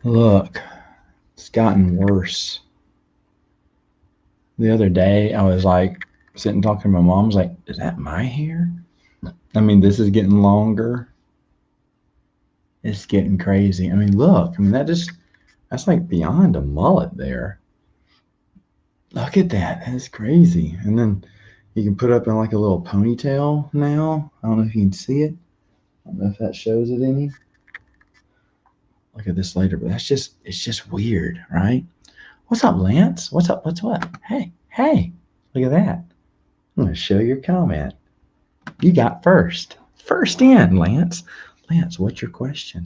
Look, it's gotten worse. The other day, I was like sitting talking to my mom. I was like, "Is that my hair?" I mean, this is getting longer. It's getting crazy. I mean, look. I mean, that's like beyond a mullet there. Look at that. That's crazy. And then you can put up in like a little ponytail now. I don't know if you can see it. I don't know if that shows it any. Look at this later, but it's just weird, right? What's up, Lance? What's up? What's what? Hey, hey, look at that. I'm going to show your comment. You got first. First in, Lance. Lance, what's your question?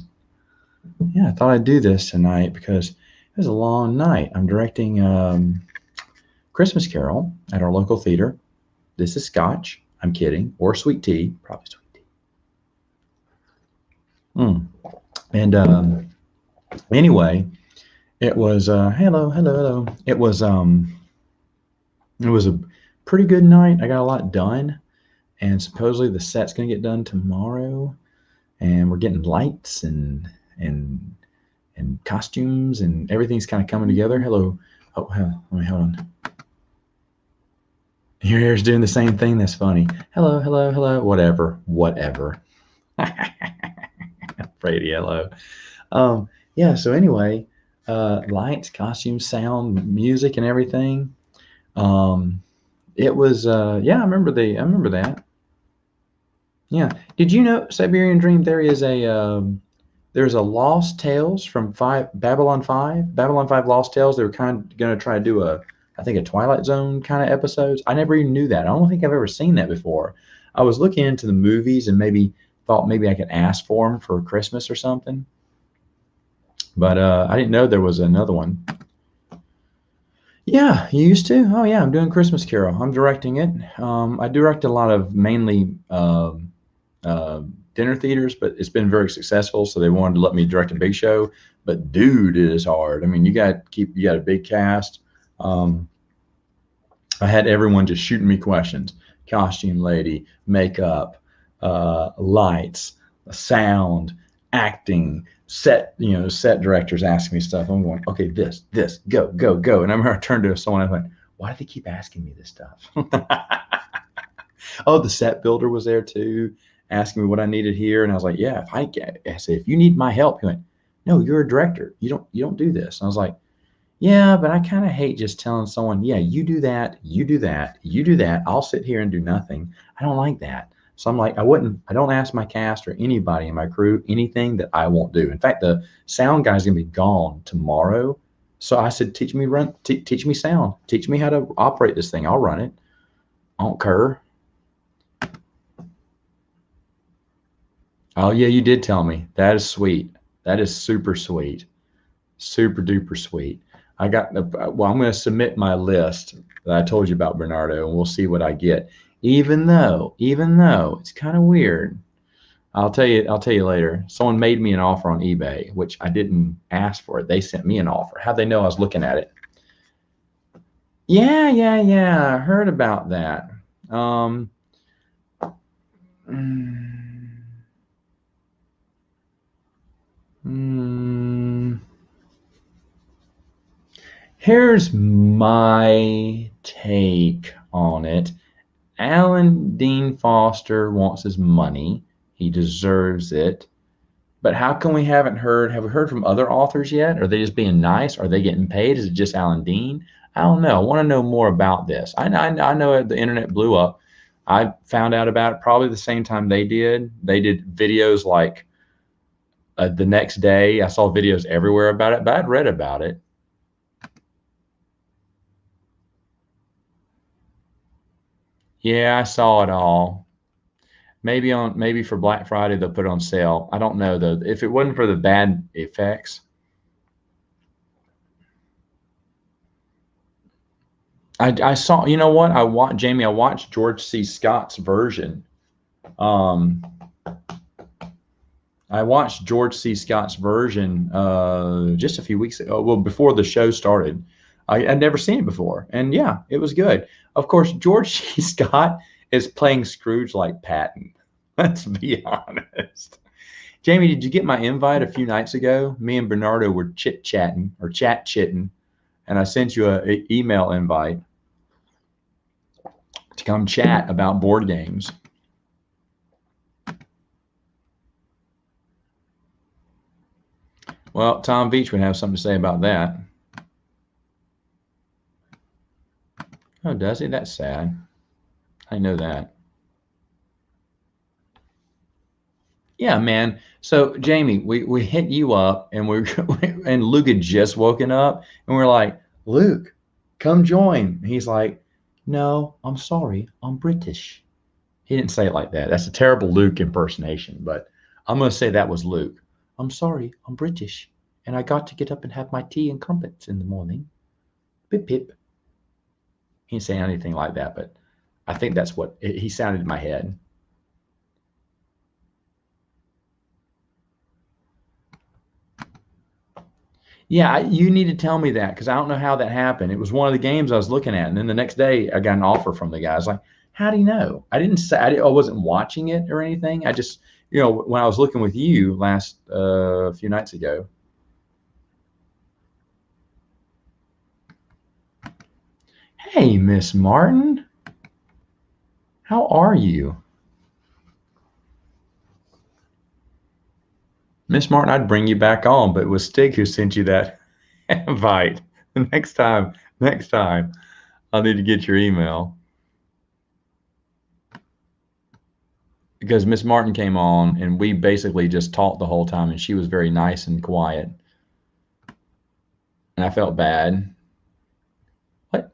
Yeah, I thought I'd do this tonight because it was a long night. I'm directing Christmas Carol at our local theater. This is Scotch. I'm kidding. Or sweet tea. Probably sweet tea. And anyway, it was hello. It was a pretty good night. I got a lot done, and supposedly the set's gonna get done tomorrow, and we're getting lights and costumes and everything's kind of coming together. Hello. Oh, let me hold on. Your hair's doing the same thing. That's funny. Hello. Whatever. Brady, hello. Yeah. So anyway, lights, costumes, sound, music, and everything. It was. Yeah, I remember that. Yeah. Did you know Siberian Dream? There's a Lost Tales from Babylon 5 Lost Tales. They were kind of going to try to do I think a Twilight Zone kind of episodes. I never even knew that. I don't think I've ever seen that before. I was looking into the movies and thought maybe I could ask for them for Christmas or something. But I didn't know there was another one. Yeah, you used to? Oh yeah, I'm doing Christmas Carol. I'm directing it. I direct a lot of mainly dinner theaters, but it's been very successful. So they wanted to let me direct a big show. But dude, it is hard. I mean, you got a big cast. I had everyone just shooting me questions: costume lady, makeup, lights, sound, acting, set. Set directors asking me stuff. I'm going, okay, this, go. And I remember I turned to someone. I went, why do they keep asking me this stuff? Oh, the set builder was there too, asking me what I needed here, and I was like, yeah, I said, if you need my help, he went, no, you're a director. You don't do this. And I was like, yeah, but I kind of hate just telling someone, yeah, you do that, you do that, you do that. I'll sit here and do nothing. I don't like that. So I'm like, I don't ask my cast or anybody in my crew anything that I won't do. In fact, the sound guy's gonna be gone tomorrow. So I said, teach me sound, teach me how to operate this thing. I'll run it. I don't care. Oh yeah, you did tell me. That is sweet. That is super sweet. Super duper sweet. I'm going to submit my list that I told you about, Bernardo, and we'll see what I get. Even though it's kind of weird. I'll tell you later. Someone made me an offer on eBay, which I didn't ask for it. They sent me an offer. How'd they know I was looking at it? Yeah. I heard about that. Here's my take on it. Alan Dean Foster wants his money. He deserves it. But how come we haven't heard? Have we heard from other authors yet? Are they just being nice? Are they getting paid? Is it just Alan Dean? I don't know. I want to know more about this. I know the internet blew up. I found out about it probably the same time they did. They did videos like the next day. I saw videos everywhere about it, but I'd read about it. Yeah, I saw it all. Maybe for Black Friday they'll put it on sale. I don't know though. If it wasn't for the bad effects, I saw. You know what? Jamie. I watched George C. Scott's version. Um, I watched George C. Scott's version just a few weeks ago. Well, before the show started, I'd never seen it before, and yeah, it was good. Of course, George C. Scott is playing Scrooge like Patton. Let's be honest. Jamie, did you get my invite a few nights ago? Me and Bernardo were chit-chatting or chat-chitting, and I sent you an email invite to come chat about board games. Well, Tom Beach would have something to say about that. Oh, does he? That's sad. I know that. Yeah, man. So Jamie, we hit you up and and Luke had just woken up and we're like, Luke, come join. He's like, no, I'm sorry, I'm British. He didn't say it like that. That's a terrible Luke impersonation, but I'm gonna say that was Luke. I'm sorry, I'm British. And I got to get up and have my tea and crumpets in the morning. Pip pip. He didn't say anything like that, but I think that's what he sounded in my head. Yeah, you need to tell me that because I don't know how that happened. It was one of the games I was looking at, and then the next day I got an offer from the guy. I was like, "How do you know?" I didn't say I wasn't watching it or anything. I just, when I was looking with you last few nights ago. Hey, Miss Martin, how are you? Miss Martin, I'd bring you back on, but it was Stig who sent you that invite. Next time, I'll need to get your email. Because Miss Martin came on and we basically just talked the whole time and she was very nice and quiet. And I felt bad. What?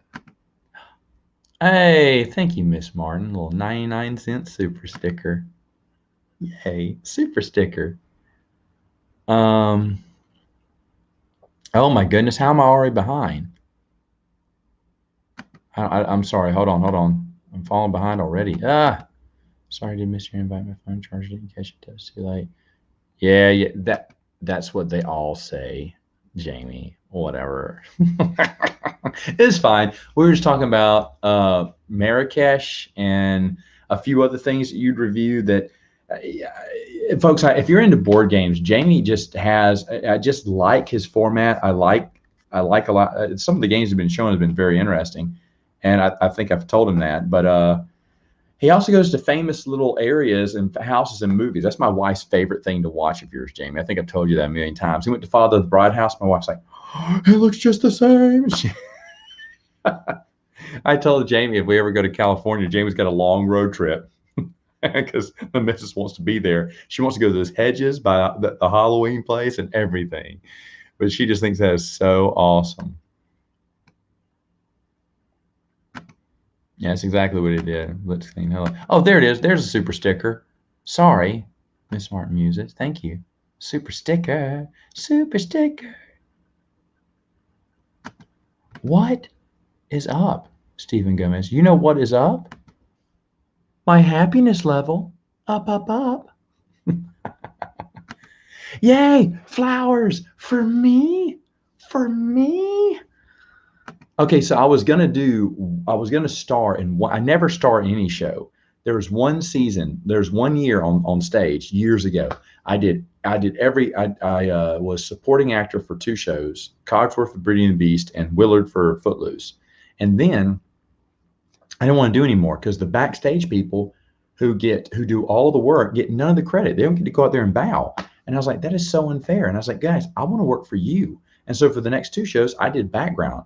Hey, thank you, Miss Martin. A little 99-cent super sticker. Yay, super sticker. Um, oh my goodness, how am I already behind? I'm sorry. Hold on. I'm falling behind already. Sorry to miss your invite. My phone charged it in case it does too late. Yeah, that's what they all say, Jamie. Whatever. It's fine. We were just talking about Marrakesh and a few other things that you'd review that folks, if you're into board games, Jamie just has, I just like his format. I like a lot. Some of the games have been shown have been very interesting. And I think I've told him that, but he also goes to famous little areas and houses and movies. That's my wife's favorite thing to watch of yours, Jamie. I think I've told you that a million times. He went to Father of the Bride house. My wife's like, oh, it looks just the same. I told Jamie if we ever go to California, Jamie's got a long road trip because the missus wants to be there. She wants to go to those hedges by the Halloween place and everything. But she just thinks that is so awesome. Yeah, that's exactly what it did. Let's clean. Hello. Oh, there it is. There's a super sticker. Sorry, Miss Martin Muses. Thank you. Super sticker. Super sticker. What is up, Stephen Gomez? You know what is up? My happiness level. Up, up, up. Yay! Flowers for me. For me. Okay, so I was gonna star in one. I never star in any show. There was one season. There's 1 year on stage years ago. I was supporting actor for 2 shows: Cogsworth for Beauty and the Beast and Willard for Footloose. And then I didn't want to do anymore because the backstage people who do all of the work get none of the credit. They don't get to go out there and bow. And I was like, that is so unfair. And I was like, guys, I want to work for you. And so for the next 2 shows, I did background,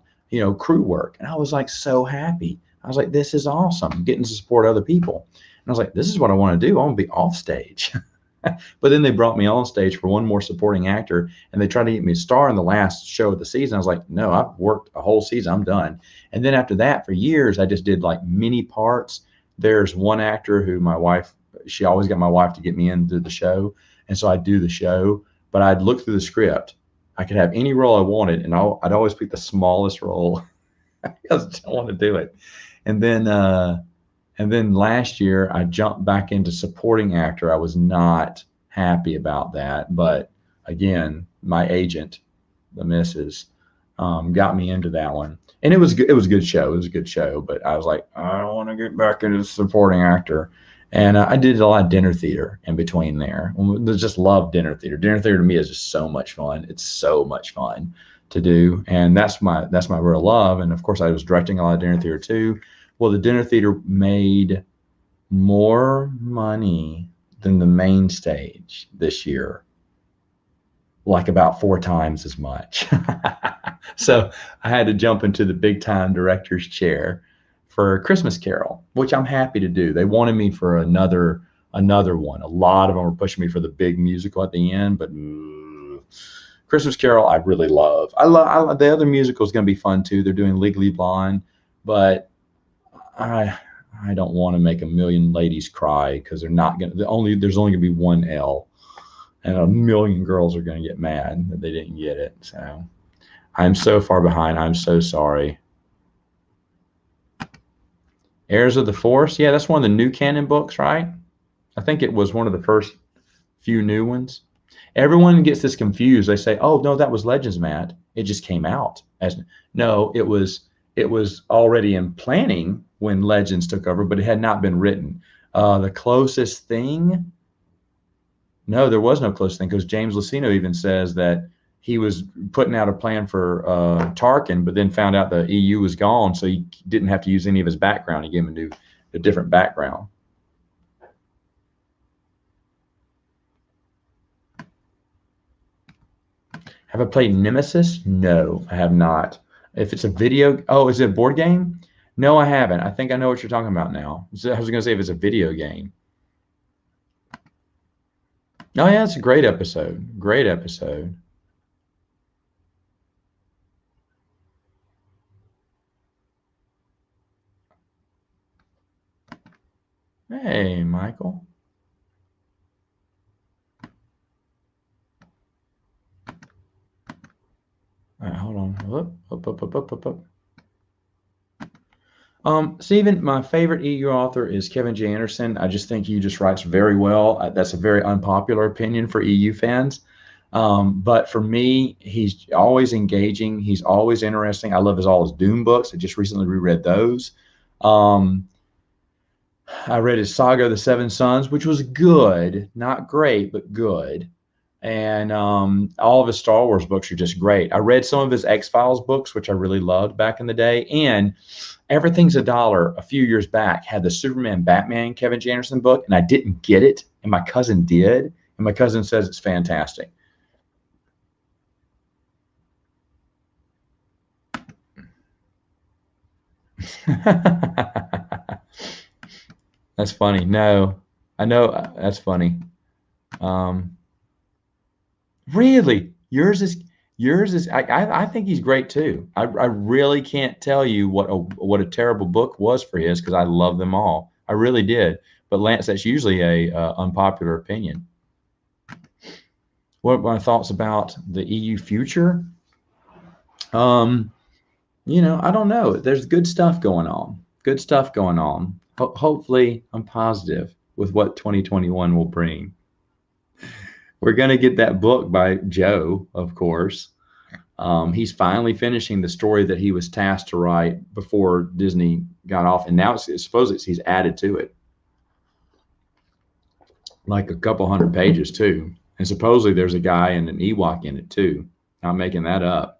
crew work. And I was like so happy. I was like, this is awesome, getting to support other people. And I was like, this is what I want to do. I want to be off stage. But then they brought me on stage for one more supporting actor, and they tried to get me a star in the last show of the season. I was like, no, I've worked a whole season. I'm done. And then after that, for years, I just did like mini parts. There's one actor who she always got my wife to get me into the show. And so I'd do the show, but I'd look through the script. I could have any role I wanted, and I'd always pick the smallest role. I just don't want to do it. And then last year, I jumped back into supporting actor. I was not happy about that. But again, my agent, the missus, got me into that one. And it was a good show. It was a good show. But I was like, I don't want to get back into supporting actor. And I did a lot of dinner theater in between there. I just love dinner theater. Dinner theater to me is just so much fun. It's so much fun to do, and that's my real love. And of course, I was directing a lot of dinner theater too. Well, the dinner theater made more money than the main stage this year, like about 4 times as much. So I had to jump into the big time director's chair for Christmas Carol, which I'm happy to do. They wanted me for another one. A lot of them were pushing me for the big musical at the end, but Christmas Carol I really love. I love the other musical is going to be fun too. They're doing Legally Blonde, but I I don't want to make a million ladies cry because they're not going to there's only going to be one L, and a million girls are going to get mad that they didn't get it. So I'm so far behind. I'm so sorry. Heirs of the Force. Yeah, that's one of the new canon books, right? I think it was one of the first few new ones. Everyone gets this confused. They say, "Oh no, that was Legends, Matt. It just came out." As no, it was already in planning when Legends took over, but it had not been written. The closest thing, no, there was no close thing because James Luceno even says that he was putting out a plan for Tarkin, but then found out the EU was gone, so he didn't have to use any of his background. He gave him a different background. Have I played Nemesis? No, I have not. If it's a video, oh, is it a board game? No, I haven't. I think I know what you're talking about now. I was going to say if it's a video game. Oh yeah, it's a great episode. Great episode. Hey, Michael. All right, hold on. Up. Stephen, my favorite EU author is Kevin J. Anderson. I just think he just writes very well. That's a very unpopular opinion for EU fans. But for me, he's always engaging. He's always interesting. I love all his Doom books. I just recently reread those. Um, I read his Saga of the Seven Sons, which was good, not great, but good. And all of his Star Wars books are just great. I read some of his X-Files books, which I really loved back in the day. And Everything's a Dollar a few years back had the Superman Batman Kevin J. Anderson book, and I didn't get it, and my cousin did, and my cousin says it's fantastic. That's funny. No, I know that's funny. Um, really, yours is. I think he's great too. I really can't tell you what a terrible book was for his because I love them all. I really did. But Lance, that's usually a unpopular opinion. What are my thoughts about the EU future? Um, I don't know. There's good stuff going on. Good stuff going on. Hopefully, I'm positive with what 2021 will bring. We're going to get that book by Joe, of course. He's finally finishing the story that he was tasked to write before Disney got off, and now he's added to it, like a couple hundred pages too. And supposedly there's a guy and an Ewok in it too. Not making that up.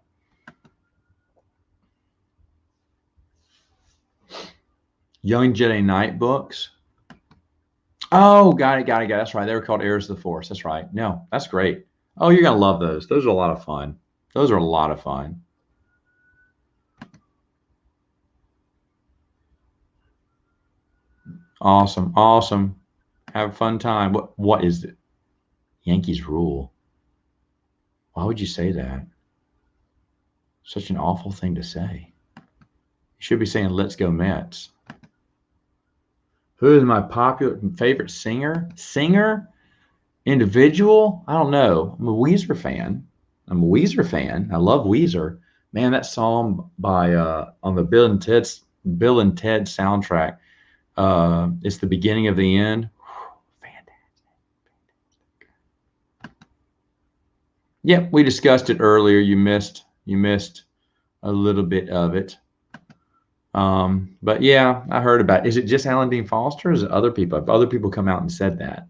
Young Jedi Knight books. Oh, got it. That's right. They were called Heirs of the Force. That's right. No, that's great. Oh, you're gonna love those. Those are a lot of fun. Those are a lot of fun. Awesome, awesome. Have a fun time. What is it? Yankees rule. Why would you say that? Such an awful thing to say. You should be saying let's go Mets. Who is my popular favorite singer? Singer? Individual? I don't know. I'm a Weezer fan. I love Weezer. Man, that song by on the Bill and Ted soundtrack. It's the beginning of the end. Fantastic. Yep, we discussed it earlier. You missed a little bit of it. But yeah, I heard about it. Is it just Alan Dean Foster, or is it other people? Have other people come out and said that?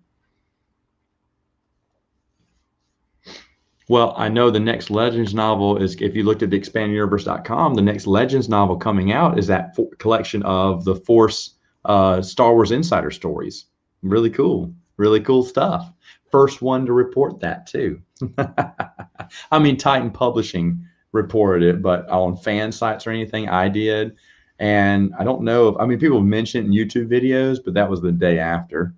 Well, I know the next Legends novel is, if you looked at the expandeduniverse.com, the next Legends novel coming out is that collection of the Force Star Wars Insider stories. Really cool stuff. First one to report that too. I mean, Titan Publishing reported it, but on fan sites or anything, I did. And I don't know if, I mean, people mentioned it in YouTube videos, but that was the day after.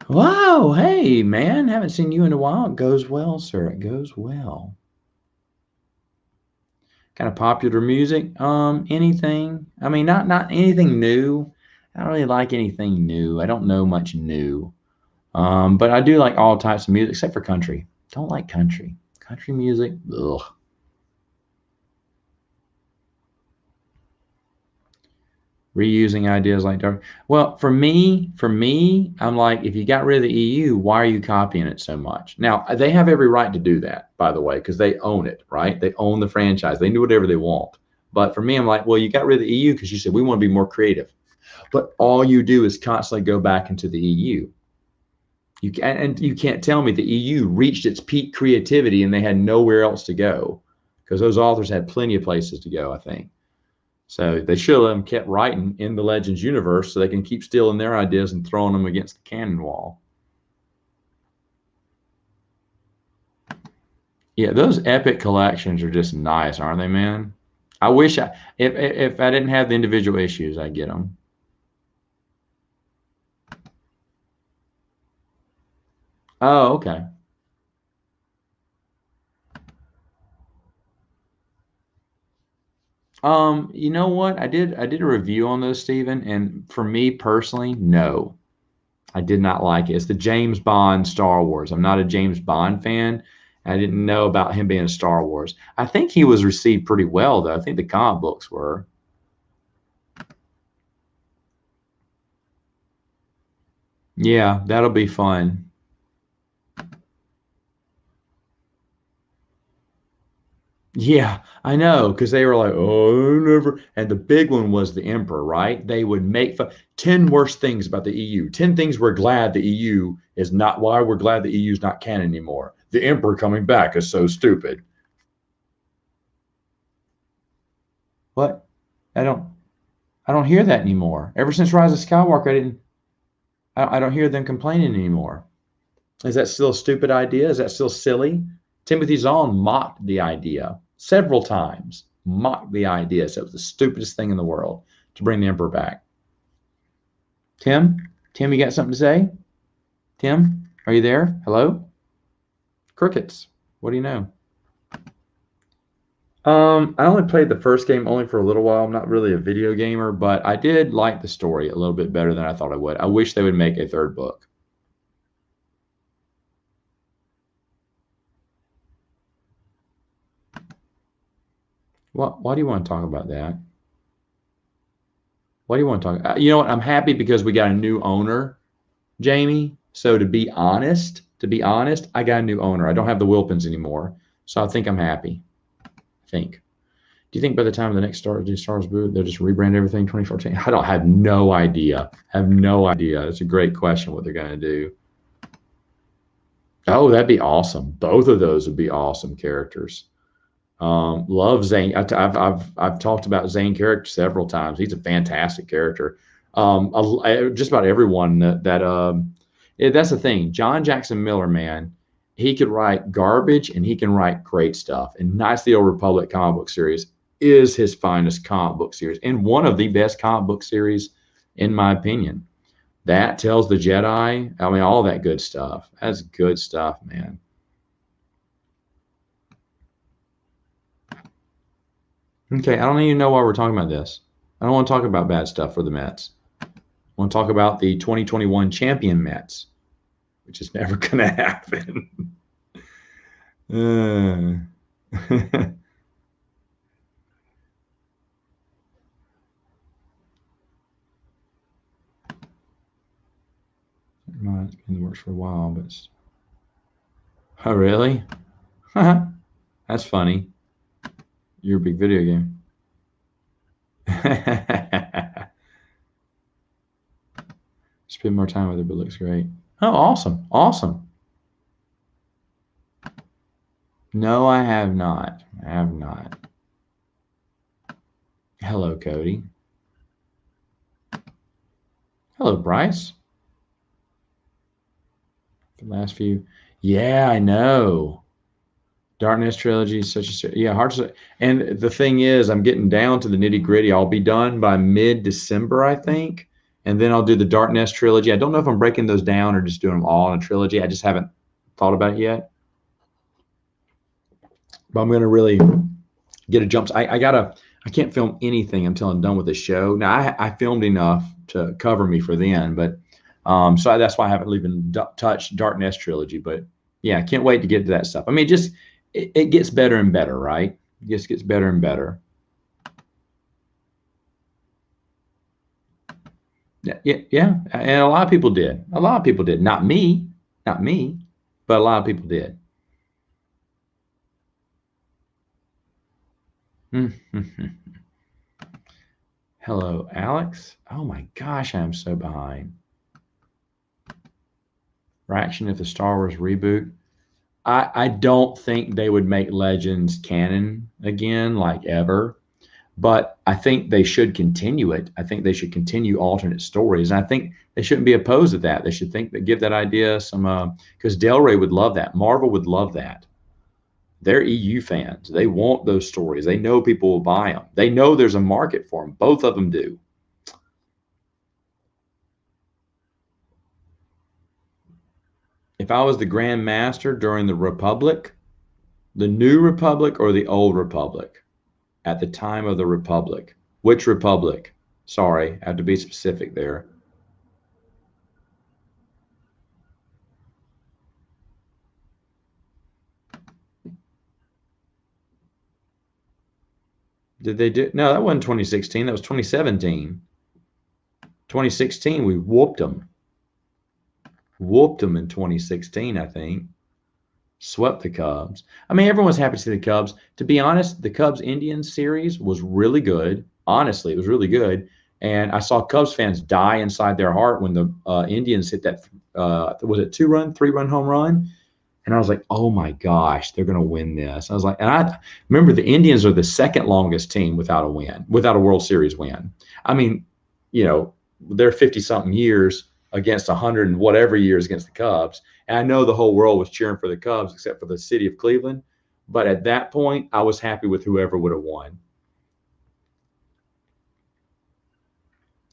Wow, hey man, haven't seen you in a while. It goes well, sir. It goes well. Kind of popular music. Anything. I mean, not anything new. I don't really like anything new. I don't know much new. But I do like all types of music except for country. Don't like country. Country music. Ugh. Reusing ideas like dark. Well, for me, I'm like, if you got rid of the EU, why are you copying it so much? Now, they have every right to do that, by the way, because they own it, right? They own the franchise. They do whatever they want. But for me, I'm like, well, you got rid of the EU because you said we want to be more creative. But all you do is constantly go back into the EU. And you can't tell me the EU reached its peak creativity and they had nowhere else to go, because those authors had plenty of places to go, I think. So they should have let them kept writing in the Legends universe so they can keep stealing their ideas and throwing them against the canon wall. Yeah, those epic collections are just nice, aren't they, man? I wish if I didn't have the individual issues, I'd get them. Oh, okay. You know what? I did a review on those, Stephen, and for me personally, no. I did not like it. It's the James Bond Star Wars. I'm not a James Bond fan. I didn't know about him being a Star Wars. I think he was received pretty well, though. I think the comic books were. Yeah, that'll be fun. Yeah, I know, because they were like, oh, never. And the big one was the Emperor, right? They would make 10 worst things about the EU, 10 things we're glad the EU is not, why we're glad the EU is not canon anymore. The Emperor coming back is so stupid. What? I don't, I don't hear that anymore. Ever since Rise of Skywalker, I don't hear them complaining anymore. Is that still a stupid idea? Is that still silly? Timothy Zahn mocked the idea several times, mocked the idea. So it was the stupidest thing in the world to bring the emperor back. Tim, you got something to say? Tim, are you there? Hello? Crickets. What do you know? I only played the first game only for a little while. I'm not really a video gamer, but I did like the story a little bit better than I thought I would. I wish they would make a third book. Why do you want to talk about that? Why do you want to talk? You know what? I'm happy because we got a new owner, Jamie. So to be honest, I got a new owner. I don't have the Wilpins anymore. So I think I'm happy. I think. Do you think by the time the next Stars boot, they'll just rebrand everything 2014? I don't have no idea. Have no idea. It's a great question what they're going to do. Oh, that'd be awesome. Both of those would be awesome characters. Love Zane. I've talked about Zane character several times. He's a fantastic character. Just about everyone that's the thing. John Jackson Miller, man, he could write garbage and he can write great stuff. And Knights of the Old Republic comic book series is his finest comic book series and one of the best comic book series, in my opinion. That tells the Jedi. I mean, all that good stuff. That's good stuff, man. Okay, I don't even know why we're talking about this. I don't want to talk about bad stuff for the Mets. I want to talk about the 2021 champion Mets, which is never going to happen. It's been in the works for a while, but oh, really? That's funny. You're a big video game. Spend more time with her, but looks great. Oh, awesome. Awesome. No, I have not. I have not. Hello, Cody. Hello, Bryce. The last few. Yeah, I know. Darkness trilogy is such a yeah, hard to say. And the thing is, I'm getting down to the nitty gritty. I'll be done by mid-December, I think, and then I'll do the Darkness trilogy. I don't know if I'm breaking those down or just doing them all in a trilogy. I just haven't thought about it yet. But I'm gonna really get a jump. I can't film anything until I'm done with the show. Now I filmed enough to cover me for then, but so that's why I haven't even touched Darkness trilogy. But yeah, I can't wait to get to that stuff. I mean, just it gets better and better, right? It just gets better and better. Yeah, yeah, yeah. And a lot of people did. A lot of people did. Not me, but a lot of people did. Hello, Alex. Oh my gosh, I'm so behind. Reaction if the Star Wars reboot. I don't think they would make Legends canon again, like ever. But I think they should continue it. I think they should continue alternate stories. And I think they shouldn't be opposed to that. They should think that give that idea some because Del Rey would love that. Marvel would love that. They're EU fans. They want those stories. They know people will buy them. They know there's a market for them. Both of them do. If I was the Grand Master during the Republic, the New Republic or the Old Republic, at the time of the Republic, which Republic? Sorry, I have to be specific there. Did they do? No, that wasn't 2016. That was 2017. 2016, we whooped them. Whooped them in 2016, I think. Swept the Cubs. I mean, everyone was happy to see the Cubs. To be honest, the Cubs Indians series was really good. Honestly, it was really good. And I saw Cubs fans die inside their heart when the Indians hit that, was it 2-run, 3-run home run? And I was like, oh my gosh, they're going to win this. I was like, and I remember the Indians are the second longest team without a win, without a World Series win. I mean, you know, they're 50 something years against 100 and whatever years against the Cubs. And I know the whole world was cheering for the Cubs except for the city of Cleveland. But at that point, I was happy with whoever would have won.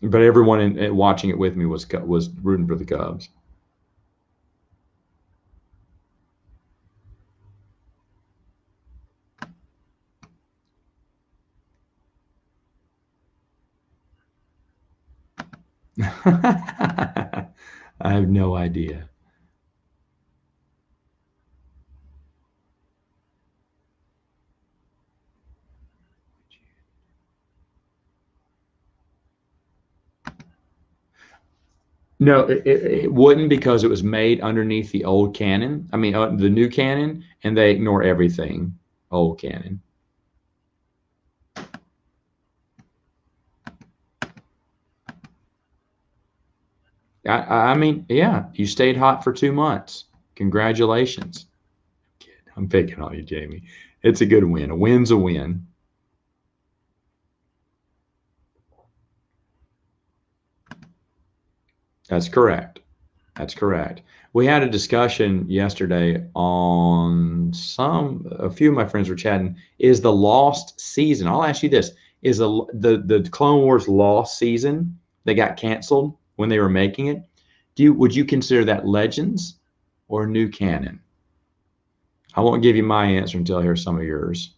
But everyone watching it with me was rooting for the Cubs. I have no idea. No, it wouldn't because it was made underneath the old canon. I mean, the new canon, and they ignore everything old canon. I mean, yeah, you stayed hot for 2 months. Congratulations. I'm picking on you, Jamie. It's a good win. A win's a win. That's correct. That's correct. We had a discussion yesterday on a few of my friends were chatting. Is the lost season? I'll ask you this: is the Clone Wars lost season that got canceled when they were making it? Would you consider that Legends or new canon? I won't give you my answer until I hear some of yours.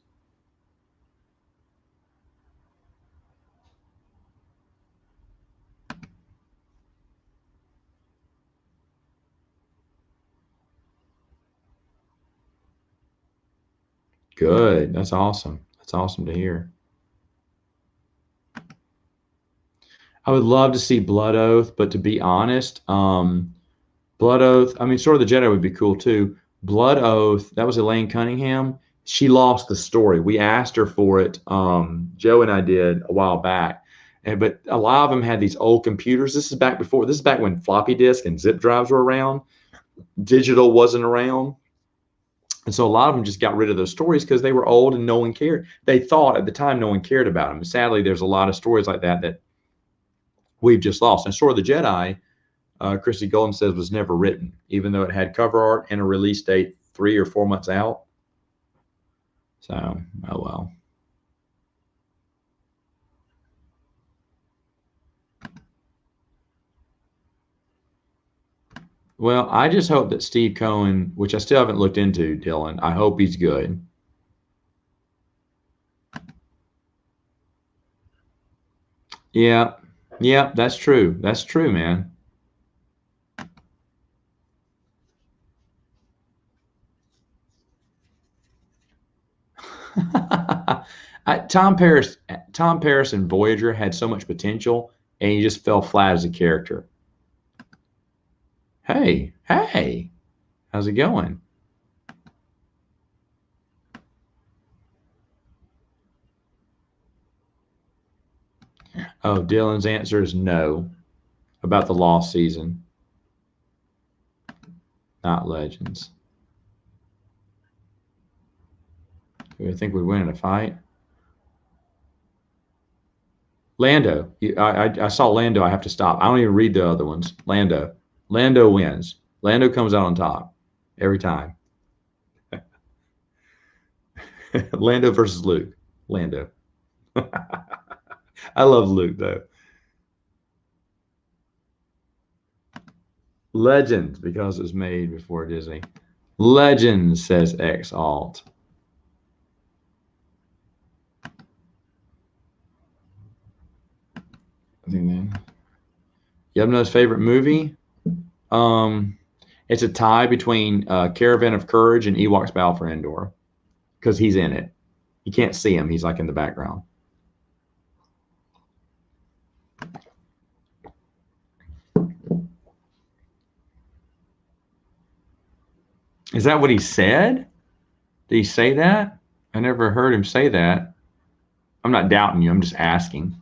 Good. That's awesome. That's awesome to hear. I would love to see Blood Oath, but to be honest, Blood Oath, I mean, Sword of the Jedi would be cool too. Blood Oath, that was Elaine Cunningham. she lost the story. We asked her for it. Joe and I did a while back, but a lot of them had these old computers. This is back when floppy disk and zip drives were around. Digital wasn't around. And so a lot of them just got rid of those stories because they were old and no one cared. They thought at the time no one cared about them. And sadly, there's a lot of stories like that we've just lost. And Sword of the Jedi, Christy Golden says, was never written, even though it had cover art and a release date 3 or 4 months out. So, oh well. Well, I just hope that Steve Cohen, which I still haven't looked into, Dylan, I hope he's good. Yeah. Yeah, that's true. That's true, man. Tom Paris and Voyager had so much potential, and he just fell flat as a character. Hey, hey, how's it going? Oh, Dylan's answer is no about the Lost season, not Legends. Do you think we win in a fight? Lando. I saw Lando. I have to stop. I don't even read the other ones. Lando. Lando wins. Lando comes out on top every time. Lando versus Luke. Lando. I love Luke though. Legends because it was made before Disney. Legends says X Alt. I think then. Yevno's favorite movie? It's a tie between Caravan of Courage and Ewoks Battle for Endor because he's in it. You can't see him. He's like in the background. Is that what he said? Did he say that? I never heard him say that. I'm not doubting you. I'm just asking.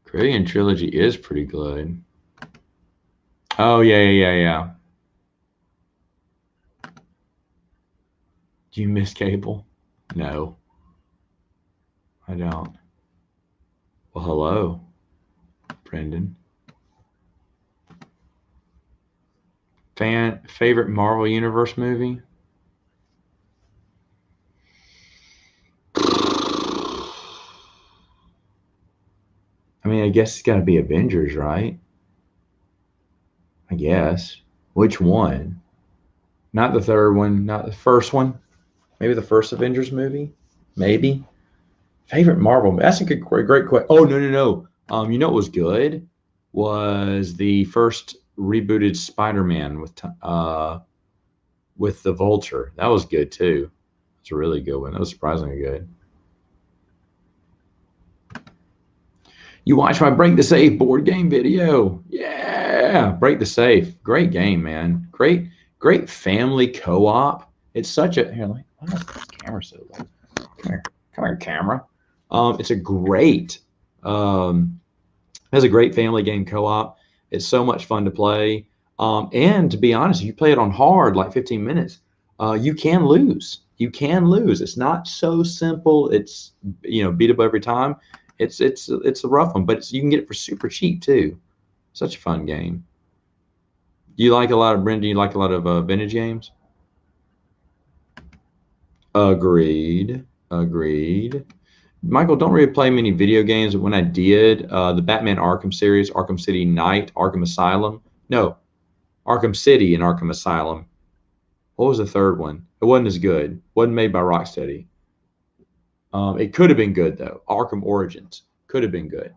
Korean trilogy is pretty good. Oh, yeah. Do you miss cable? No, I don't. Well, hello, Brendan. Favorite Marvel Universe movie? I mean, I guess it's got to be Avengers, right? I guess. Which one? Not the third one, not the first one. Maybe the first Avengers movie? Maybe. Favorite Marvel? That's a great question. Oh, no. You know what was good? Was the first rebooted Spider-Man with the Vulture. That was good too. It's a really good one. That was surprisingly good. You watch my Break the Safe board game video. Yeah, Break the Safe. Great game, man. Great family co-op. It's such a here. Why is this camera so low? Come here, camera. It's a great. Has a great family game co-op. It's so much fun to play. And to be honest, if you play it on hard, like 15 minutes, you can lose. You can lose. It's not so simple. It's beatable every time. It's a rough one, but you can get it for super cheap too. Such a fun game. You like a lot of Brendan? You like a lot of vintage games? Agreed. Agreed. Michael, don't really play many video games, but when I did, the Batman Arkham series, Arkham City Knight, Arkham Asylum. No, Arkham City and Arkham Asylum. What was the third one? It wasn't as good. Wasn't made by Rocksteady. It could have been good though. Arkham Origins could have been good,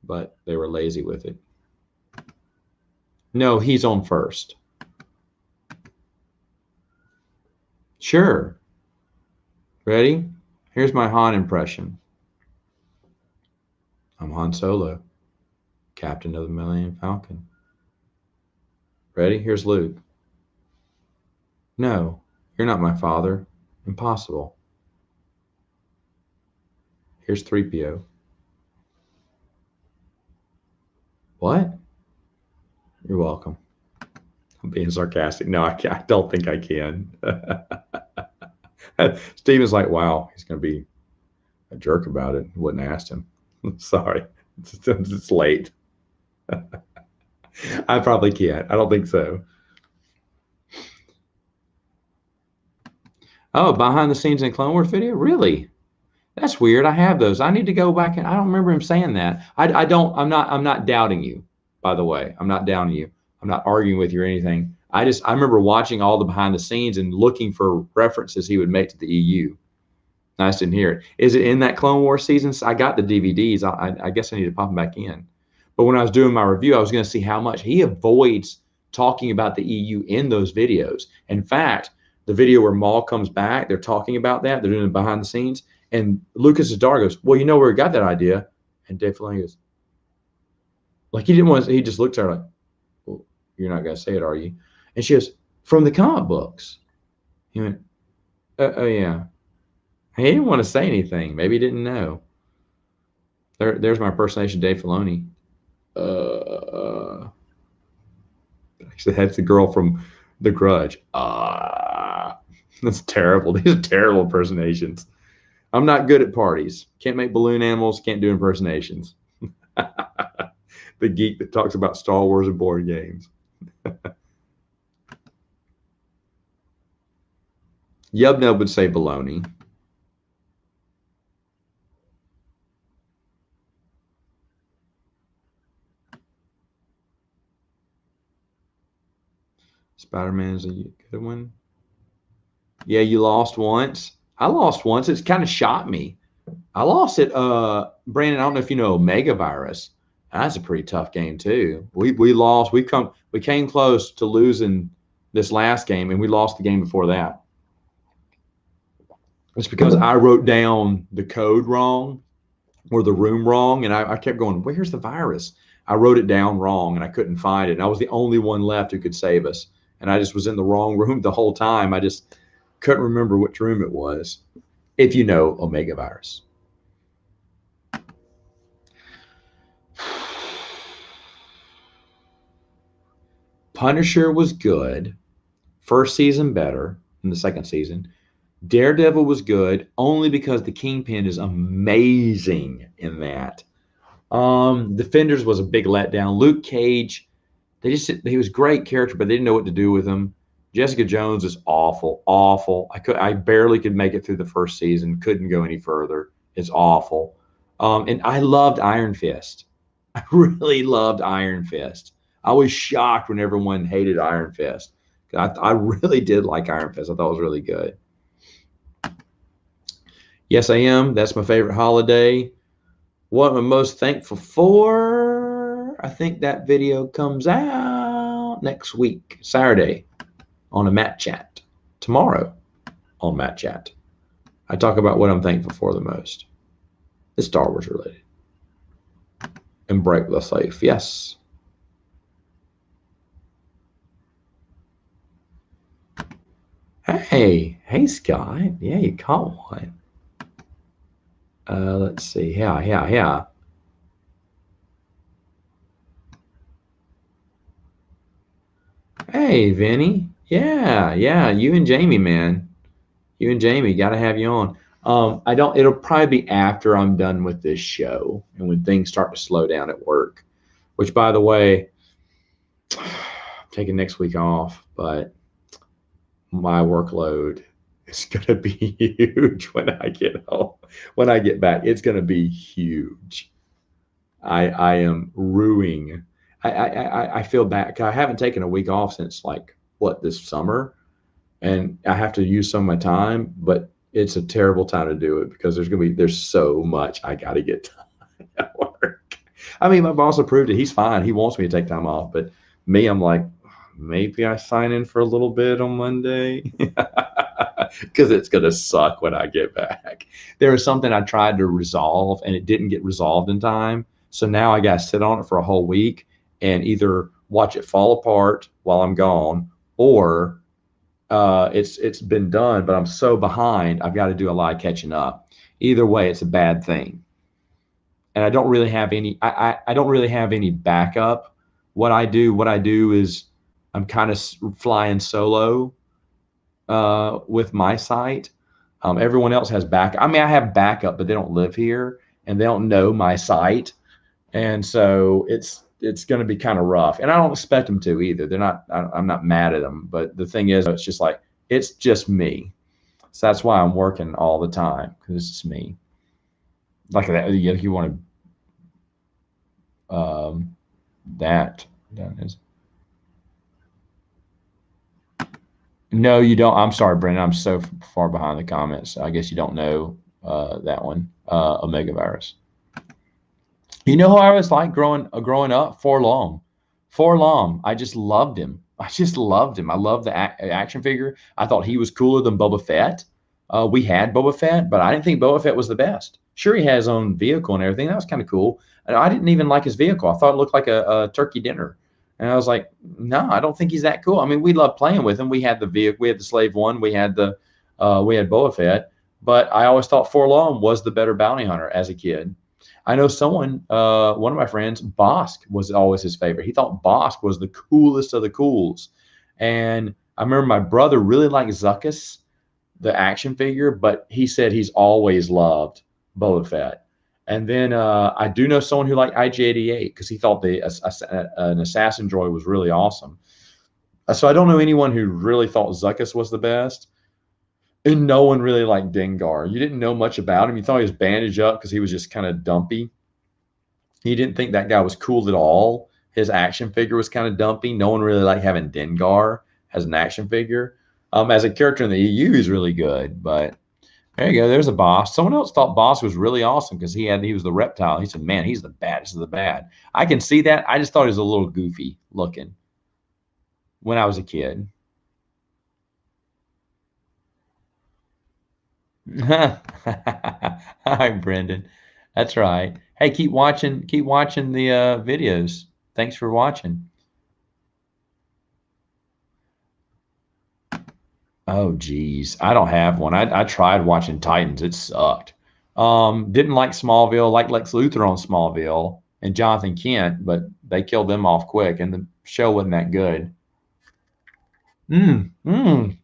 but they were lazy with it. No, he's on first. Sure. Ready? Here's my Han impression. I'm Han Solo, Captain of the Millennium Falcon. Ready? Here's Luke. No, you're not my father. Impossible. Here's 3PO. What? You're welcome. I'm being sarcastic. No, I don't think I can. Steven's like, wow, he's going to be a jerk about it. Wouldn't ask him. Sorry. It's late. I probably can't. I don't think so. Oh, behind the scenes in Clone Wars video? Really? That's weird. I have those. I need to go back and I don't remember him saying that. I don't, I'm not doubting you, by the way. I'm not doubting you. I'm not arguing with you or anything. I remember watching all the behind the scenes and looking for references he would make to the EU. I just didn't hear it. Is it in that Clone Wars season? I got the DVDs. I guess I need to pop them back in. But when I was doing my review, I was going to see how much he avoids talking about the EU in those videos. In fact, the video where Maul comes back, they're talking about that. They're doing it behind the scenes. And Lucas's daughter goes, well, you know where he got that idea? And Dave Filoni goes, like he didn't want to, he just looked at her like, well, you're not going to say it, are you? And she goes, from the comic books. He went, oh, yeah. He didn't want to say anything. Maybe he didn't know. There's my impersonation of Dave Filoni. Actually, that's the girl from The Grudge. That's terrible. These are terrible impersonations. I'm not good at parties. Can't make balloon animals. Can't do impersonations. The geek that talks about Star Wars and board games. Yubnub would say baloney. Spider-Man is a good one. Yeah, you lost once. I lost once. It's kind of shot me. I lost it. Brandon, I don't know if you know Omega Virus. That's a pretty tough game too. We lost. We came close to losing this last game, and we lost the game before that. It's because I wrote down the code wrong or the room wrong, and I kept going, where's the virus? I wrote it down wrong, and I couldn't find it. And I was the only one left who could save us. And I just was in the wrong room the whole time. I just couldn't remember which room it was, if you know Omega Virus. Punisher was good. First season better than the second season. Daredevil was good only because the Kingpin is amazing in that. Defenders was a big letdown. Luke Cage, he was a great character, but they didn't know what to do with him. Jessica Jones is awful, awful. I barely could make it through the first season. Couldn't go any further. It's awful. And I loved Iron Fist. I really loved Iron Fist. I was shocked when everyone hated Iron Fist. I really did like Iron Fist. I thought it was really good. Yes, I am. That's my favorite holiday. What I'm most thankful for? I think that video comes out next week, Saturday, on a Matt Chat. Tomorrow on Matt Chat. I talk about what I'm thankful for the most. It's Star Wars related. And break the safe. Yes. Hey, Scott. Yeah, you caught one. Let's see. Yeah. Hey, Vinny. Yeah. You and Jamie, man. You and Jamie, got to have you on. It'll probably be after I'm done with this show and when things start to slow down at work, which, by the way, I'm taking next week off, but my workload is going to be huge when I get home. When I get back, it's going to be huge. I am ruining. I feel bad. I haven't taken a week off since this summer, and I have to use some of my time, but it's a terrible time to do it because there's so much I got to get done at work. I mean, my boss approved it. He's fine. He wants me to take time off, but me, I'm like, maybe I sign in for a little bit on Monday because it's going to suck when I get back. There was something I tried to resolve and it didn't get resolved in time. So now I got to sit on it for a whole week and either watch it fall apart while I'm gone or it's been done, but I'm so behind. I've got to do a lot of catching up. Either way, it's a bad thing, and I don't really have any. I don't really have any backup. What I do is I'm kind of flying solo with my site. Everyone else has back. I mean, I have backup, but they don't live here and they don't know my site, and so it's going to be kind of rough. And I don't expect them to either. They're not. I'm not mad at them, but the thing is, it's just like it's just me. So that's why I'm working all the time because it's just me. Like that, you want to that. That is. No, you don't. I'm sorry, Brendan. I'm so far behind the comments. I guess you don't know that one, Omega virus. You know who I was like growing up? Forlong. Forlong. I just loved him. I just loved him. I loved the action figure. I thought he was cooler than Boba Fett. We had Boba Fett, but I didn't think Boba Fett was the best. Sure, he has his own vehicle and everything. That was kind of cool. And I didn't even like his vehicle. I thought it looked like a turkey dinner. And I was like, no, I don't think he's that cool. I mean, we loved playing with him. We had the vehicle, we had the Slave One, we had Boba Fett, but I always thought Forlong was the better bounty hunter as a kid. I know someone, one of my friends, Bosk was always his favorite. He thought Bosk was the coolest of the cools. And I remember my brother really liked Zuckuss, the action figure, but he said he's always loved Boba Fett. And then I do know someone who liked IG-88 because he thought an assassin droid was really awesome. So I don't know anyone who really thought Zuckuss was the best. And no one really liked Dengar. You didn't know much about him. You thought he was bandaged up because he was just kind of dumpy. You didn't think that guy was cool at all. His action figure was kind of dumpy. No one really liked having Dengar as an action figure. As a character in the EU, he's really good. But there you go. There's a boss. Someone else thought Boss was really awesome because he was the reptile. He said, "Man, he's the baddest of the bad." I can see that. I just thought he was a little goofy looking when I was a kid. Hi, Brendan. That's right. Hey, keep watching the videos. Thanks for watching. Oh, geez. I don't have one. I tried watching Titans. It sucked. Didn't like Smallville, like Lex Luthor on Smallville and Jonathan Kent, but they killed them off quick, and the show wasn't that good. Mm, mm.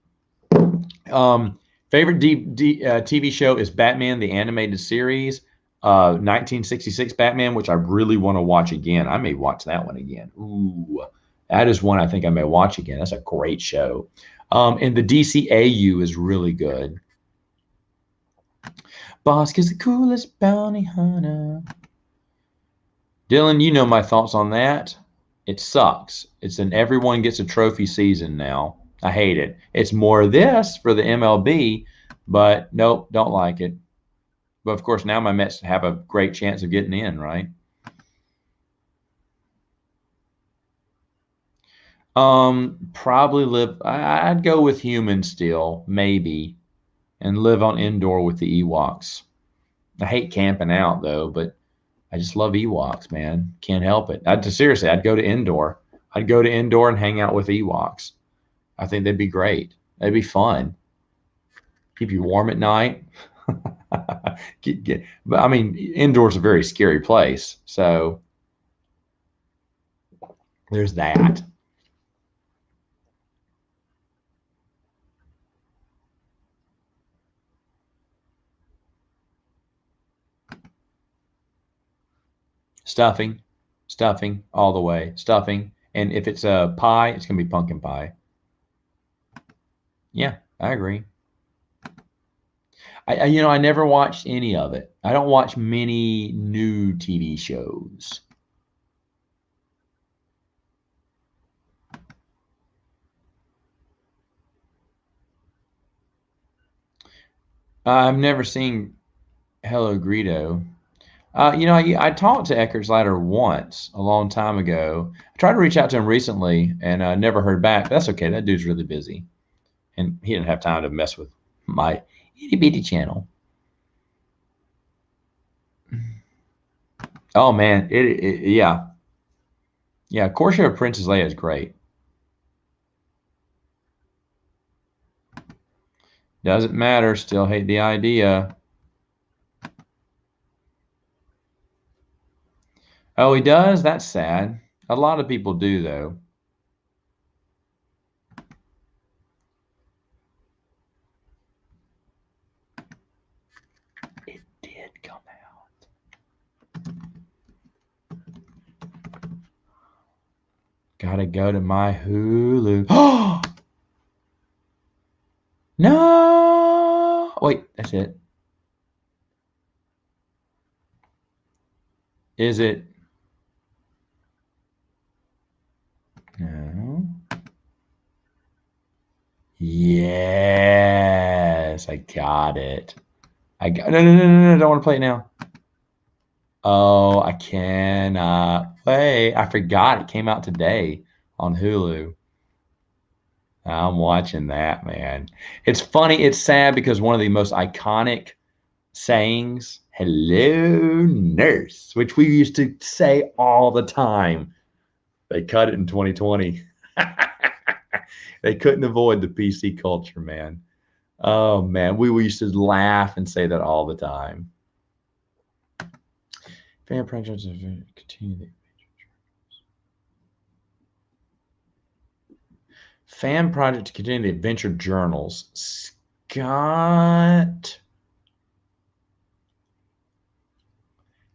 Favorite TV show is Batman, the animated series, 1966 Batman, which I really want to watch again. I may watch that one again. Ooh, that is one I think I may watch again. That's a great show. And the DCAU is really good. Bosk is the coolest bounty hunter. Dylan, you know my thoughts on that. It sucks. It's an everyone gets a trophy season now. I hate it. It's more of this for the MLB, but nope, don't like it. But of course, now my Mets have a great chance of getting in, right? Probably live. I'd go with humans still, maybe, and live on indoor with the Ewoks. I hate camping out though, but I just love Ewoks, man. Can't help it. Seriously, I'd go to indoor. I'd go to indoor and hang out with Ewoks. I think they'd be great. They'd be fun. Keep you warm at night. But I mean, indoors is a very scary place. So there's that. Stuffing, stuffing all the way. Stuffing. And if it's a pie, it's gonna be pumpkin pie. Yeah, I agree. I never watched any of it. I don't watch many new TV shows. I've never seen Hello Greedo. I talked to Eckert's Ladder once a long time ago. I tried to reach out to him recently and never heard back. That's okay. That dude's really busy, and he didn't have time to mess with my itty bitty channel. Oh man, yeah, yeah. Courtship of Princess Leia is great. Doesn't matter. Still hate the idea. Oh, he does? That's sad. A lot of people do, though. It did come out. Gotta go to my Hulu. Oh! No! Wait, that's it. Is it? No. Yes, I got it. No, don't want to play it now. Oh, I cannot play. I forgot it came out today on Hulu. I'm watching that, man. It's funny. It's sad because one of the most iconic sayings, "Hello, nurse," which we used to say all the time. They cut it in 2020. They couldn't avoid the PC culture, man. Oh, man. We used to laugh and say that all the time. Fan projects continue the Fan project to continue the adventure journals. Scott,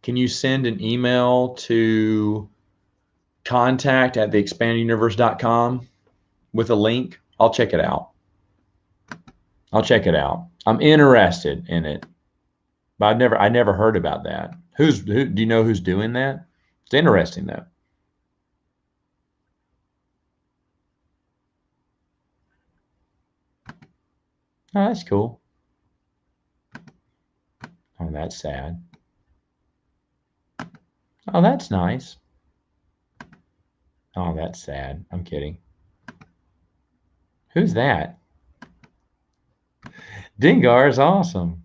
can you send an email to contact@theexpandeduniverse.com with a link? I'll check it out. I'll check it out. I'm interested in it, but I never heard about that. Who do you know who's doing that? It's interesting though. Oh, that's cool. Oh, that's sad. Oh, that's nice. Oh, that's sad. I'm kidding. Who's that? Dengar is awesome.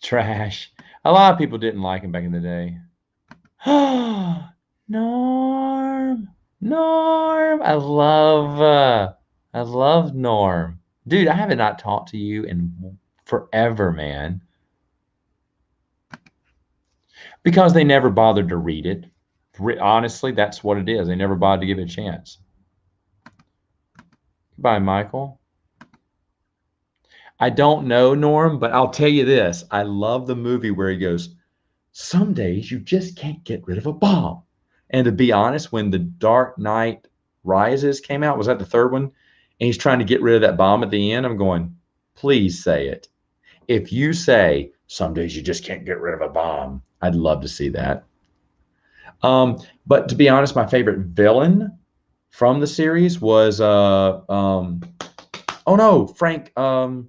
Trash. A lot of people didn't like him back in the day. Norm. Norm. I love Norm. Dude, I have not talked to you in forever, man. Because they never bothered to read it. Honestly, that's what it is. They never bothered to give it a chance. Goodbye, Michael. I don't know, Norm, but I'll tell you this. I love the movie where he goes, some days you just can't get rid of a bomb. And to be honest, when The Dark Knight Rises came out, was that the third one? And he's trying to get rid of that bomb at the end. I'm going, please say it. If you say, some days you just can't get rid of a bomb, I'd love to see that. But to be honest, my favorite villain from the series was, oh no, Frank, I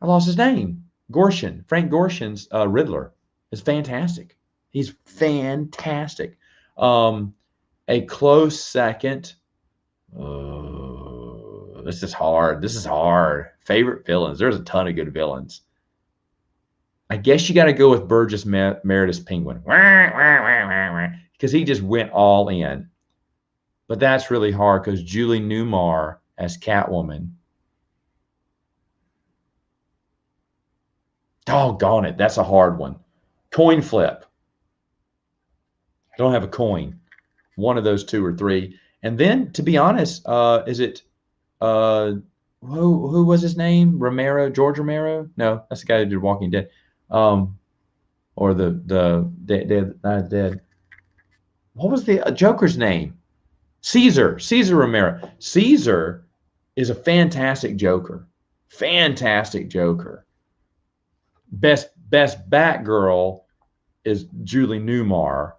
lost his name. Gorshin. Frank Gorshin's Riddler is fantastic. He's fantastic. A close second. This is hard. This is hard. Favorite villains. There's a ton of good villains. I guess you got to go with Burgess Meredith's Penguin because he just went all in. But that's really hard because Julie Newmar as Catwoman. Doggone it. That's a hard one. Coin flip. I don't have a coin. One of those two or three. And then, to be honest, is it who was his name? George Romero? No, that's the guy who did Walking Dead. Or the dead. What was the Joker's name? Caesar Romero. Caesar is a fantastic Joker. Fantastic Joker. Best Batgirl is Julie Newmar,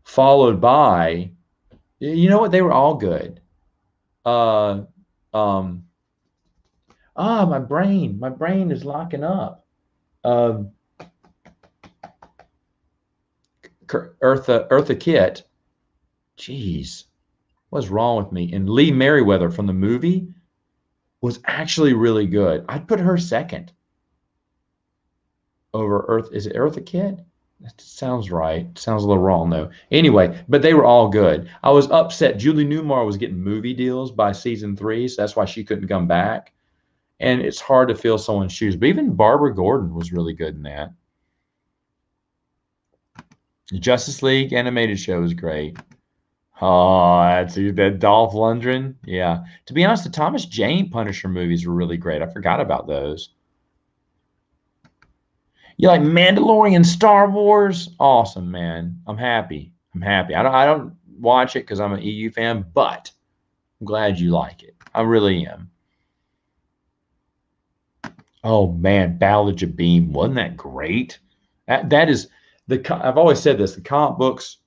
followed by, you know what? They were all good. My brain is locking up. Eartha Kitt. Jeez, what's wrong with me? And Lee Merriweather from the movie was actually really good. I'd put her second over Earth. Is it Eartha Kitt? That sounds right. Sounds a little wrong though. Anyway, but they were all good. I was upset. Julie Newmar was getting movie deals by season 3, so that's why she couldn't come back. And it's hard to fill someone's shoes. But even Barbara Gordon was really good in that. The Justice League animated show was great. Oh, that's that Dolph Lundgren. Yeah. To be honest, the Thomas Jane Punisher movies were really great. I forgot about those. You like Mandalorian, Star Wars? Awesome, man. I'm happy. I'm happy. I don't watch it because I'm an EU fan, but I'm glad you like it. I really am. Oh man, Battle of Jabim, wasn't that great? That is I've always said this. The comic books,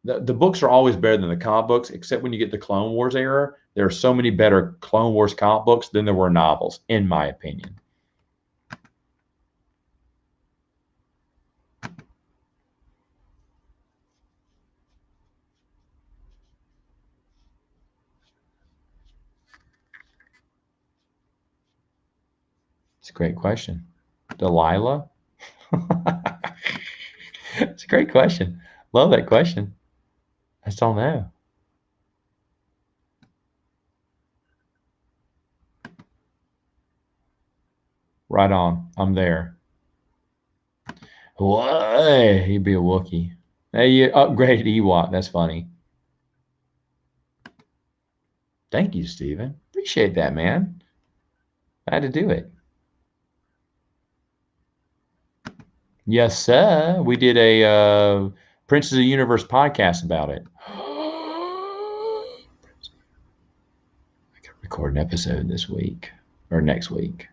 the books are always better than the comic books, except when you get the Clone Wars era. There are so many better Clone Wars comic books than there were novels, in my opinion. It's a great question. Delilah? It's a great question. Love that question. I just don't know. Right on. I'm there. What? He'd be a Wookiee. Hey, you upgraded Ewok. That's funny. Thank you, Steven. Appreciate that, man. I had to do it. Yes, sir. We did a Princes of the Universe podcast about it. I could record an episode this week or next week.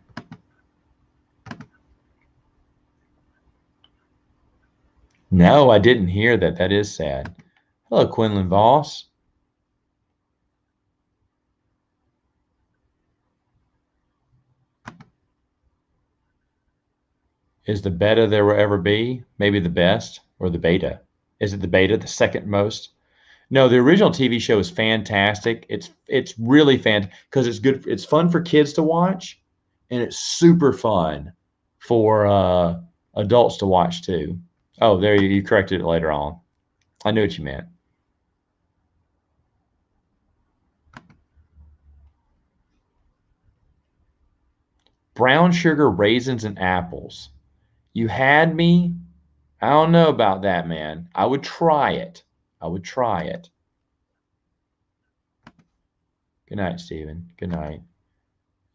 No, I didn't hear that. That is sad. Hello, Quinlan Voss. Is the beta there will ever be? Maybe the best or the beta? Is it the beta, the second most? No, the original TV show is fantastic. It's really fan because it's good. It's fun for kids to watch, and it's super fun for adults to watch too. Oh, there you corrected it later on. I knew what you meant. Brown sugar, raisins, and apples. You had me. I don't know about that, man. I would try it. I would try it. Good night, Stephen. Good night.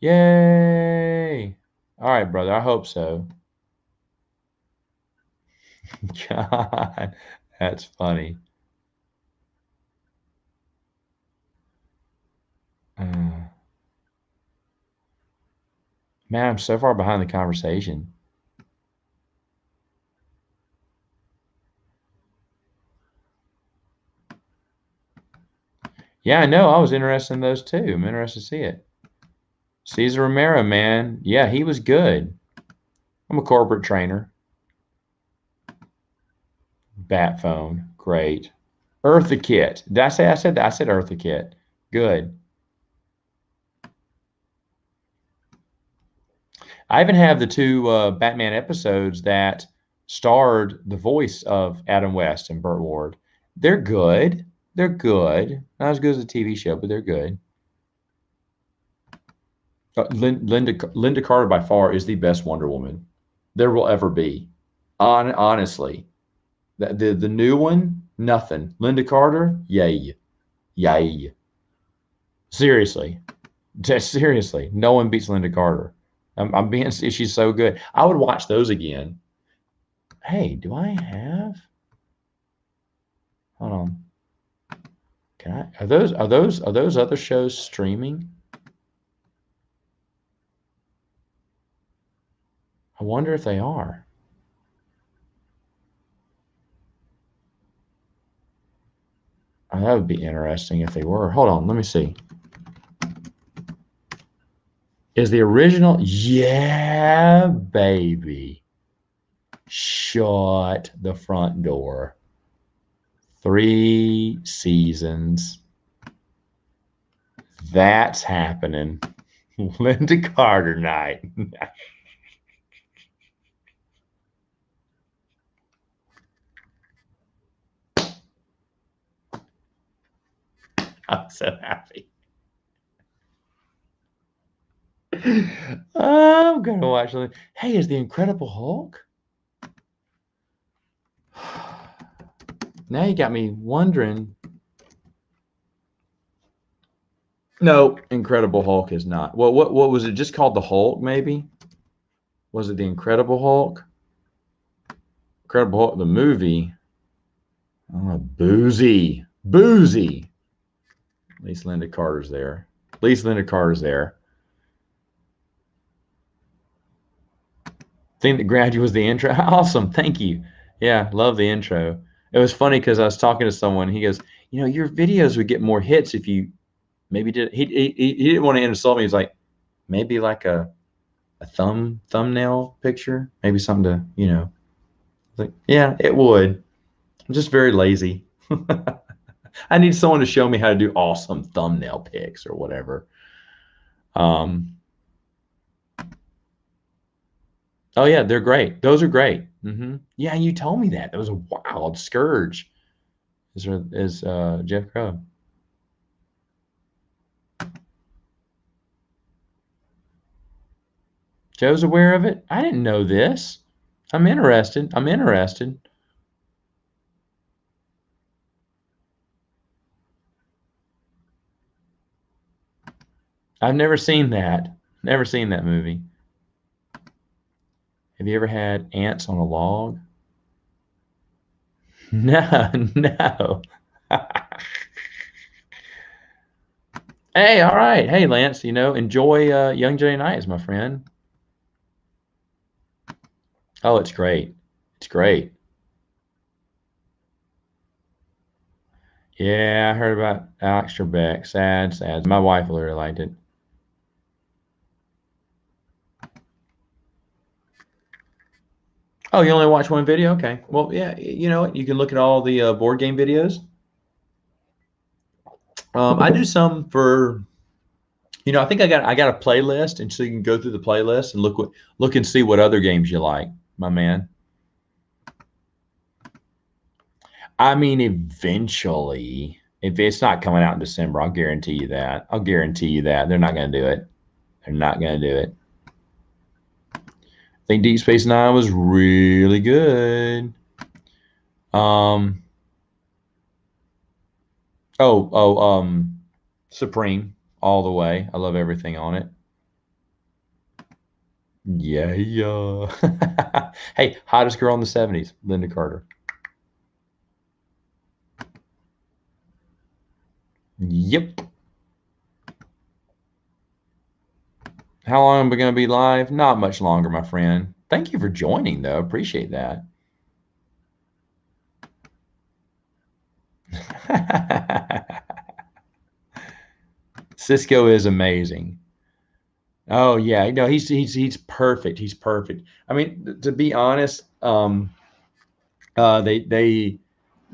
Yay! All right, brother. I hope so. God, that's funny. Uh, man, I'm so far behind the conversation. Yeah, I know. I was interested in those too. I'm interested to see it. Cesar Romero, man. Yeah, he was good. I'm a corporate trainer. Bat phone. Great. Eartha Kitt. Did I say I said that? I said Eartha Kitt. Good. I even have the two Batman episodes that starred the voice of Adam West and Burt Ward. They're good. They're good. Not as good as the TV show, but they're good. Linda Carter by far is the best Wonder Woman there will ever be. Honestly, the new one, nothing. Linda Carter, yay, yay. Seriously, just seriously, no one beats Linda Carter. I'm being she's so good. I would watch those again. Hey, do I have? Hold on. Can I? Are those other shows streaming? I wonder if they are. Oh, that would be interesting if they were. Hold on, let me see. Is the original? Yeah, baby. Shut the front door. 3 seasons. That's happening. Linda Carter night. I'm so happy. I'm gonna watch something. Hey, is the Incredible Hulk? Now you got me wondering. No, Incredible Hulk is not. Well, what was it? Just called the Hulk? Maybe was it the Incredible Hulk? Incredible Hulk, the movie. Oh, boozy. At least Linda Carter's there. Thing that grabbed you was the intro. Awesome. Thank you. Yeah, love the intro. It was funny because I was talking to someone. He goes, your videos would get more hits if you maybe did. He didn't want to insult me. He's like, maybe like a thumbnail picture, maybe something to, like, yeah, it would. I'm just very lazy. I need someone to show me how to do awesome thumbnail pics or whatever. Um, oh yeah, they're great. Those are great. Yeah, you told me that. That was a wild scourge. Is Jeff Crow. Joe's aware of it. I didn't know this. I'm interested. I've never seen that. Never seen that movie. Have you ever had ants on a log? No, no. Hey, all right. Hey, Lance, enjoy Young Jedi Knights, my friend. Oh, it's great. It's great. Yeah, I heard about Alex Trebek. Sad, sad. My wife really liked it. Oh, you only watch one video? Okay. Well, yeah, you know what? You can look at all the board game videos. I do some for, I think I got a playlist, and so you can go through the playlist and look and see what other games you like, my man. I mean, eventually, if it's not coming out in December, I'll guarantee you that. They're not going to do it. They're not going to do it. I think Deep Space Nine was really good. Um, Supreme all the way. I love everything on it. Yeah, yeah. Hey, hottest girl in the 70s, Linda Carter. Yep. How long am I going to be live? Not much longer, my friend. Thank you for joining, though. Appreciate that. Cisco is amazing. Oh yeah, no, he's perfect. He's perfect. I mean, to be honest, they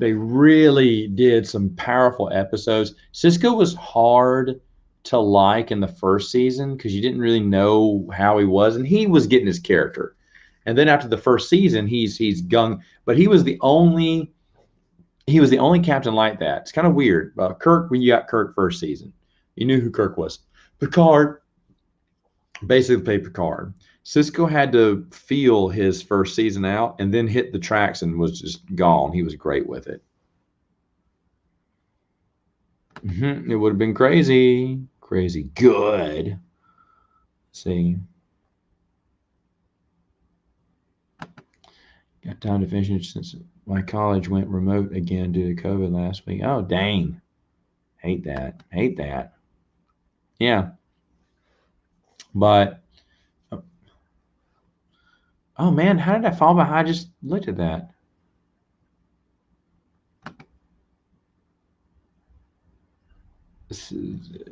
really did some powerful episodes. Cisco was hard to like in the first season because you didn't really know how he was, and he was getting his character. And then after the first season, he's gung. But he was the only captain like that. It's kind of weird. Kirk, when you got Kirk first season, you knew who Kirk was. Picard basically played Picard. Cisco had to feel his first season out and then hit the tracks and was just gone. He was great with it. It would have been crazy. Crazy good. Let's see. Got time to finish it since my college went remote again due to COVID last week. Oh, dang. Hate that. Hate that. Yeah. But, oh man, how did I fall behind? I just looked at that.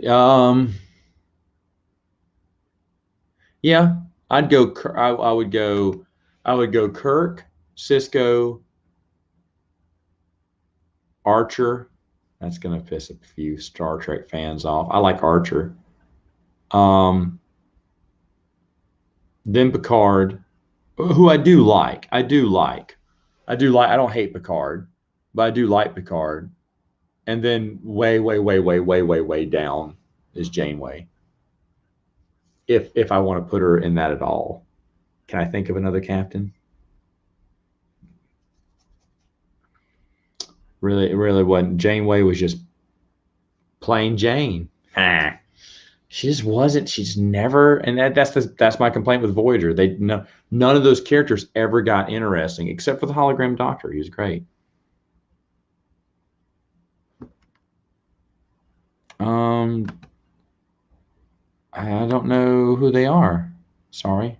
Um, yeah, I would go Kirk, Cisco, Archer. That's gonna piss a few Star Trek fans off. I like Archer. Um, then Picard, who I do like. I don't hate Picard, but I do like Picard. And then way, way, way, way, way, way, way down is Janeway. if I want to put her in that at all. Can I think of another captain? Really, it really wasn't. Janeway was just plain Jane. Ah. She just wasn't. She's never, and that's my complaint with Voyager. They no, none of those characters ever got interesting, except for the hologram Doctor. He was great. Um, I don't know who they are. Sorry.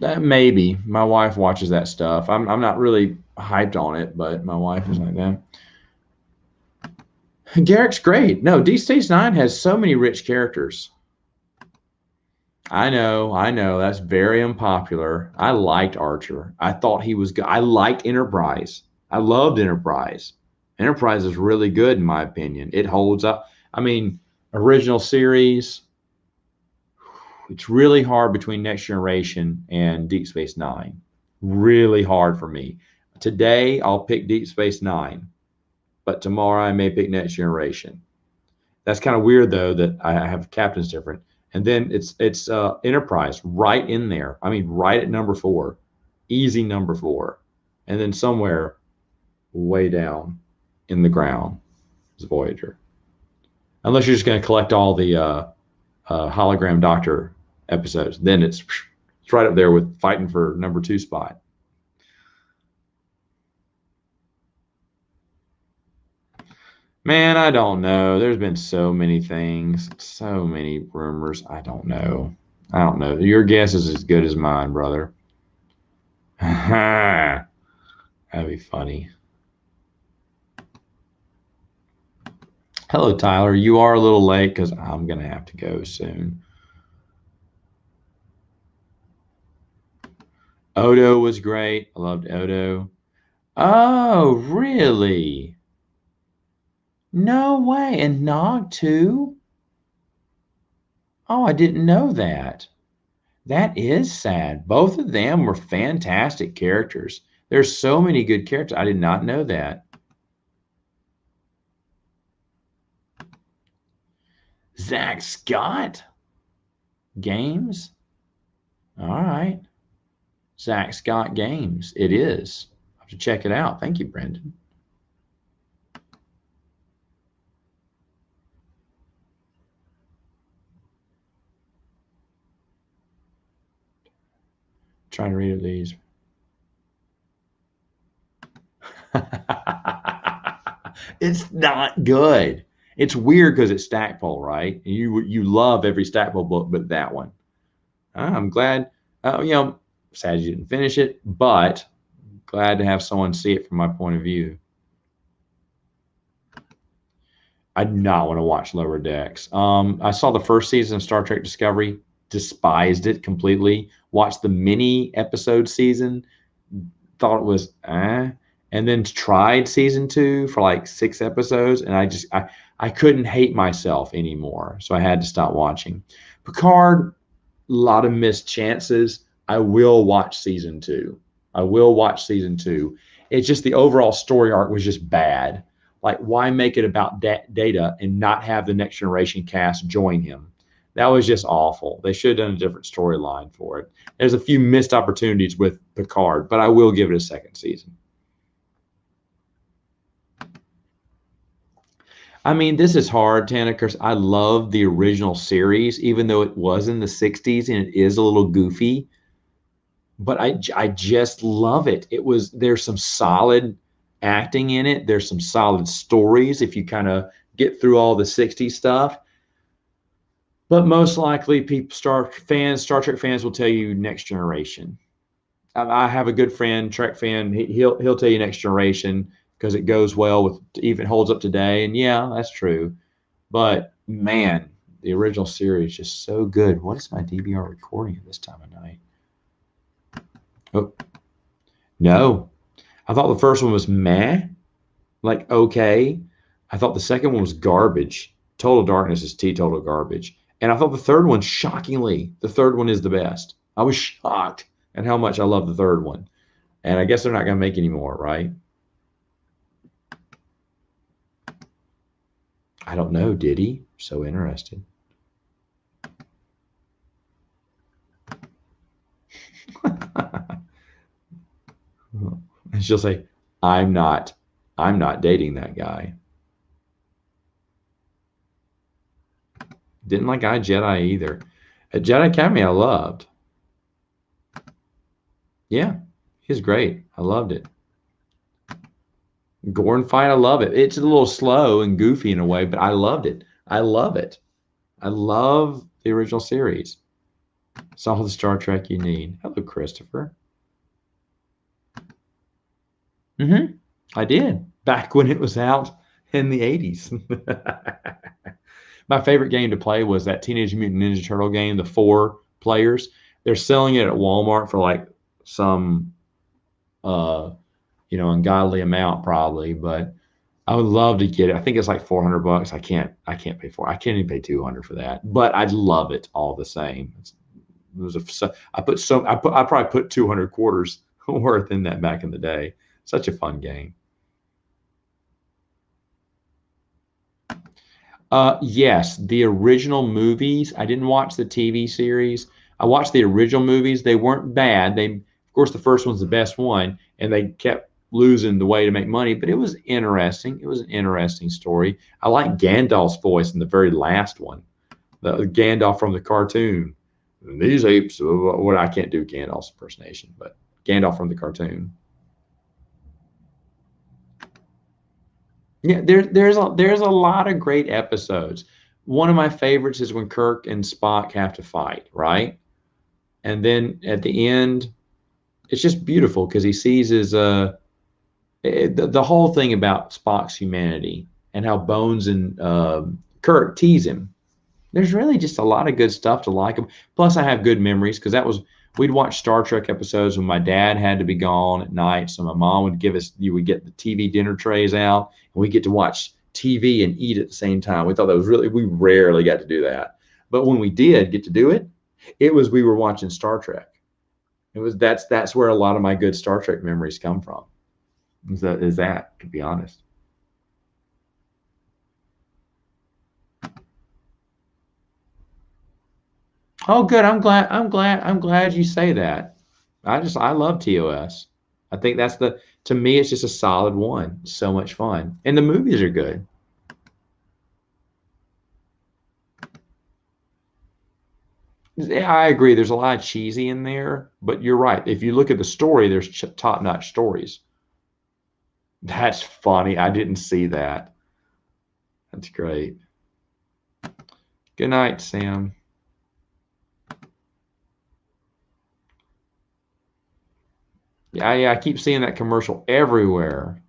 Maybe my wife watches that stuff. I'm not really hyped on it, but my wife is like that. Garrick's great. No, D Stage Nine has so many rich characters. I know. That's very unpopular. I liked Archer. I thought he was good. I liked Enterprise. I loved Enterprise. Enterprise is really good in my opinion. It holds up. I mean, original series. It's really hard between Next Generation and Deep Space Nine. Really hard for me. Today I'll pick Deep Space Nine, but tomorrow I may pick Next Generation. That's kind of weird though that I have captains different. And then it's Enterprise right in there. I mean, right at number 4, easy number 4, and then somewhere way down in the ground is Voyager. Unless you're just going to collect all the hologram Doctor episodes, then it's right up there with fighting for number 2 spot. Man, I don't know. There's been so many things, so many rumors. I don't know. I don't know. Your guess is as good as mine, brother. That'd be funny. Hello, Tyler. You are a little late because I'm going to have to go soon. Odo was great. I loved Odo. Oh, really? No way. And Nog, too? Oh, I didn't know that. That is sad. Both of them were fantastic characters. There's so many good characters. I did not know that. Zach Scott Games? All right. Zach Scott Games. It is. I have to check it out. Thank you, Brendan. Trying to read these. It's not good. It's weird because it's Stackpole, right? And you love every Stackpole book, but that one. I'm glad. Sad you didn't finish it, but glad to have someone see it from my point of view. I do not want to watch Lower Decks. I saw the first season of Star Trek Discovery, despised it completely. Watched the mini episode season, thought it was and then tried season 2 for like 6 episodes, and I couldn't hate myself anymore, so I had to stop watching. Picard, a lot of missed chances. I will watch season 2. I will watch season 2. It's just the overall story arc was just bad. Like, why make it about Data and not have the Next Generation cast join him? That was just awful. They should have done a different storyline for it. There's a few missed opportunities with Picard, but I will give it a second season. I mean, this is hard, Tana, because I love the original series, even though it was in the 60s and it is a little goofy. But I just love it. There's some solid acting in it. There's some solid stories if you kind of get through all the 60s stuff. But most likely, Star Trek fans will tell you Next Generation. I have a good friend, Trek fan. He'll tell you Next Generation because it goes well with, even holds up today. And yeah, that's true. But man, the original series is just so good. What is my DVR recording at this time of night? Oh, no. I thought the first one was meh, like okay. I thought the second one was garbage. Total Darkness is teetotal garbage. And I thought the third one, shockingly, the third one is the best. I was shocked at how much I love the third one. And I guess they're not going to make any more, right? I don't know. Did he? So interested. And she'll say, I'm not, I'm not dating that guy. Didn't like I Jedi either. A Jedi Academy I loved. Yeah, he's great. I loved it. Gorn fight, I love it. It's a little slow and goofy in a way, but I loved it. I love it. I love the original series. It's all the Star Trek you need. Hello, Christopher. I did back when it was out in the 80s. My favorite game to play was that Teenage Mutant Ninja Turtle game, the 4 players. They're selling it at Walmart for like some uh ungodly amount probably, but I would love to get it. I think it's like $400. I can't pay for it. I can't even pay 200 for that. But I'd love it all the same. I probably put 200 quarters worth in that back in the day. Such a fun game. Yes, the original movies. I didn't watch the TV series. I watched the original movies. They weren't bad. Of course, the first one's the best one, and they kept losing the way to make money. But it was interesting. It was an interesting story. I like Gandalf's voice in the very last one, the Gandalf from the cartoon. These apes. What I can't do Gandalf's impersonation, but Gandalf from the cartoon. Yeah, there's a lot of great episodes. One of my favorites is when Kirk and Spock have to fight, right? And then at the end, it's just beautiful because he sees the whole thing about Spock's humanity and how Bones and Kirk tease him. There's really just a lot of good stuff to like him. Plus, I have good memories because we'd watch Star Trek episodes when my dad had to be gone at night. So my mom would you would get the TV dinner trays out and we get to watch TV and eat at the same time. We thought we rarely got to do that. But when we did get to do it, we were watching Star Trek. That's where a lot of my good Star Trek memories come from. To be honest. Oh, good. I'm glad you say that. I love TOS. I think to me, it's just a solid one. So much fun. And the movies are good. Yeah, I agree. There's a lot of cheesy in there, but you're right. If you look at the story, there's top-notch stories. That's funny. I didn't see that. That's great. Good night, Sam. Yeah, I keep seeing that commercial everywhere.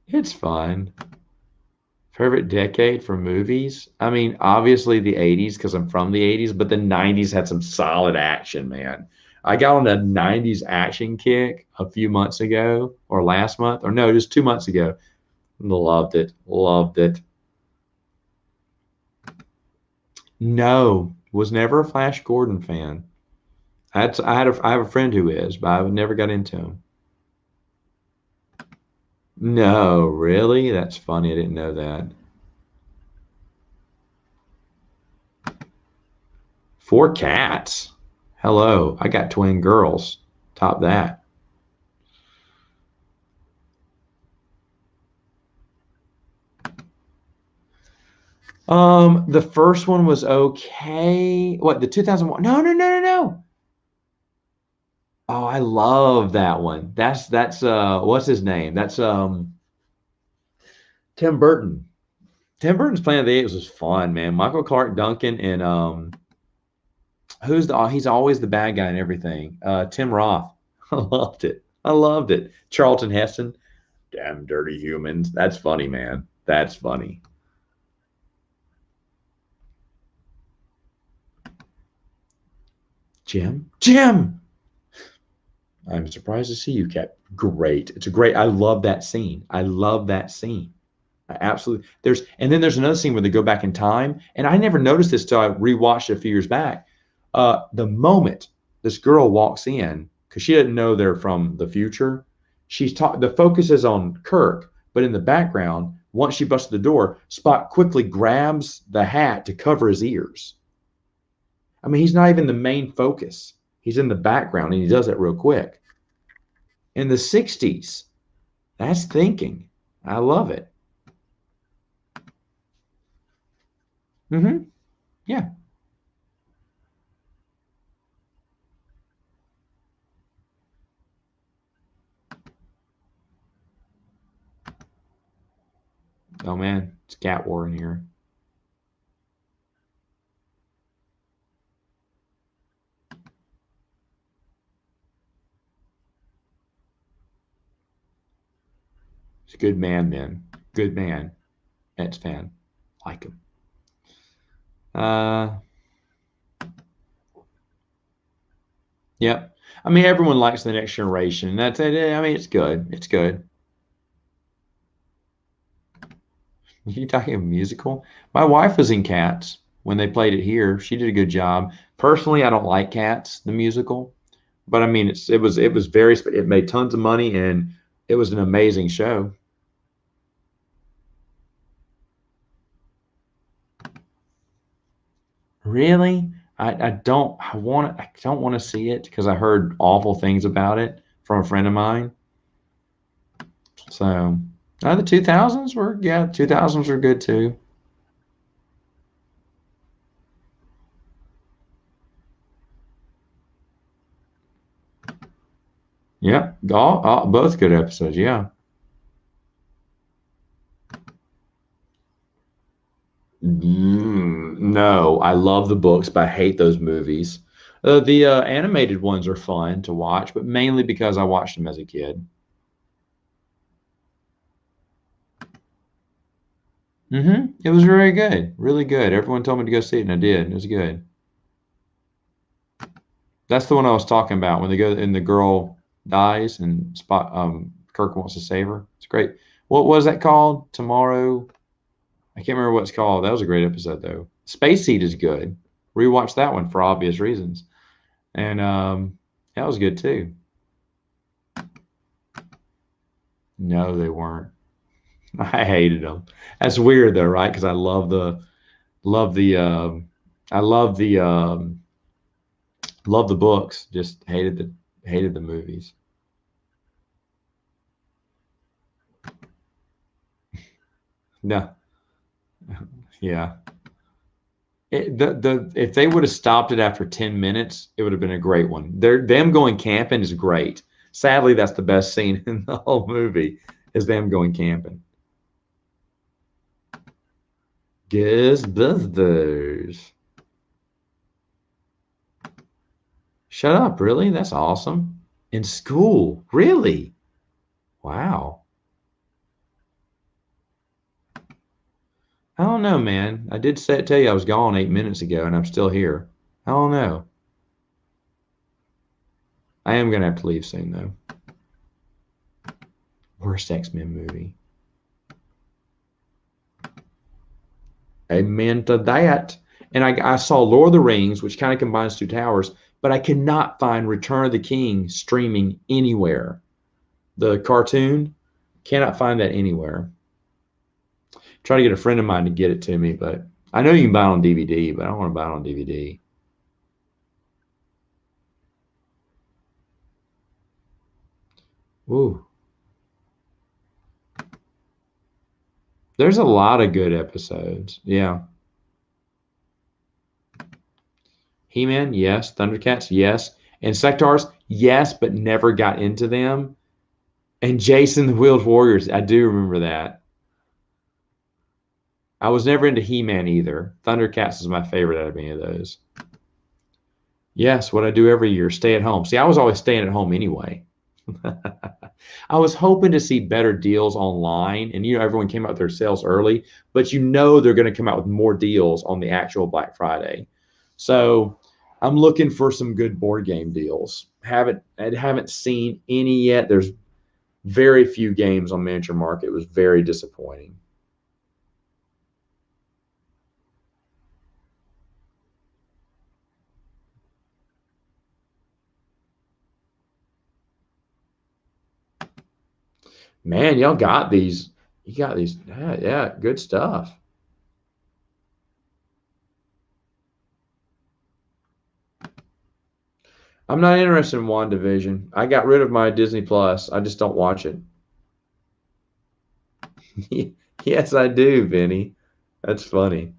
It's fun. Favorite decade for movies? I mean, obviously the 80s because I'm from the 80s, but the 90s had some solid action, man. I got on a 90s action kick a few months ago or last month, or no, just 2 months ago. Loved it. Loved it. No, was never a Flash Gordon fan. I have a friend who is, but I never got into him. No, really? That's funny. I didn't know that. 4 cats. Hello, I got twin girls. Top that. The first one was okay. What, the 2001? No, no, no, no, no. Oh, I love that one. That's what's his name? That's Tim Burton. Tim Burton's Planet of the Apes was fun, man. Michael Clark Duncan and he's always the bad guy in everything. Tim Roth. I loved it. I loved it. Charlton Heston. Damn dirty humans. That's funny, man. That's funny. Jim? Jim! I'm surprised to see you, Cap. Great. It's a great. I love that scene. I love that scene. I absolutely. There's another scene where they go back in time, and I never noticed this till I rewatched it a few years back. The moment this girl walks in, because she doesn't know they're from the future. The focus is on Kirk, but in the background, once she busts the door, Spock quickly grabs the hat to cover his ears. I mean, he's not even the main focus. He's in the background, and he does it real quick. In the 60s, that's thinking. I love it. Mm-hmm. Yeah. Oh man, it's cat war in here. He's a good man, then. Good man. Mets fan. Like him. Uh, yep. I mean, everyone likes the next generation. That's it. I mean, it's good. It's good. You talking a musical? My wife was in Cats when they played it here. She did a good job. Personally, I don't like Cats, the musical, but I mean, it was very. It made tons of money and it was an amazing show. Really? I don't want to see it because I heard awful things about it from a friend of mine. So, the 2000s were, yeah, 2000s were good too. Yeah, both good episodes. Yeah. No, I love the books, but I hate those movies. The animated ones are fun to watch, but mainly because I watched them as a kid. It was very good, really good. Everyone told me to go see it, and I did. It was good. That's the one I was talking about when they go and the girl dies and Kirk wants to save her. It's great. What was that called? Tomorrow. I can't remember what it's called. That was a great episode though. Space Seed is good. Rewatch that one for obvious reasons. And that was good too. No, they weren't. I hated them. That's weird though, right? Because I love the I love the books. Just hated the movies. No, yeah. If they would have stopped it after 10 minutes, it would have been a great one. Them going camping is great. Sadly, that's the best scene in the whole movie is them going camping. Ghostbusters. Shut up, really? That's awesome. In school, really? Wow. I don't know, man. I did tell you I was gone 8 minutes ago, and I'm still here. I don't know. I am gonna have to leave soon, though. Worst X-Men movie. Amen to that. And I saw Lord of the Rings, which kind of combines Two Towers, but I cannot find Return of the King streaming anywhere. The cartoon, cannot find that anywhere. Try to get a friend of mine to get it to me, but I know you can buy it on DVD, but I don't want to buy it on DVD. Ooh, there's a lot of good episodes. Yeah. He-Man, yes. Thundercats, yes. Insectars, yes, but never got into them. And Jason the Wheeled Warriors, I do remember that. I was never into He-Man either. Thundercats is my favorite out of any of those. Yes, what I do every year, stay at home. See, I was always staying at home anyway. I was hoping to see better deals online, and everyone came out with their sales early, but they're going to come out with more deals on the actual Black Friday. So I'm looking for some good board game deals. I haven't seen any yet. There's very few games on Miniature Market. It was very disappointing. Man, y'all got these. You got these. Yeah, good stuff. I'm not interested in WandaVision. I got rid of my Disney Plus. I just don't watch it. Yes, I do, Vinny. That's funny.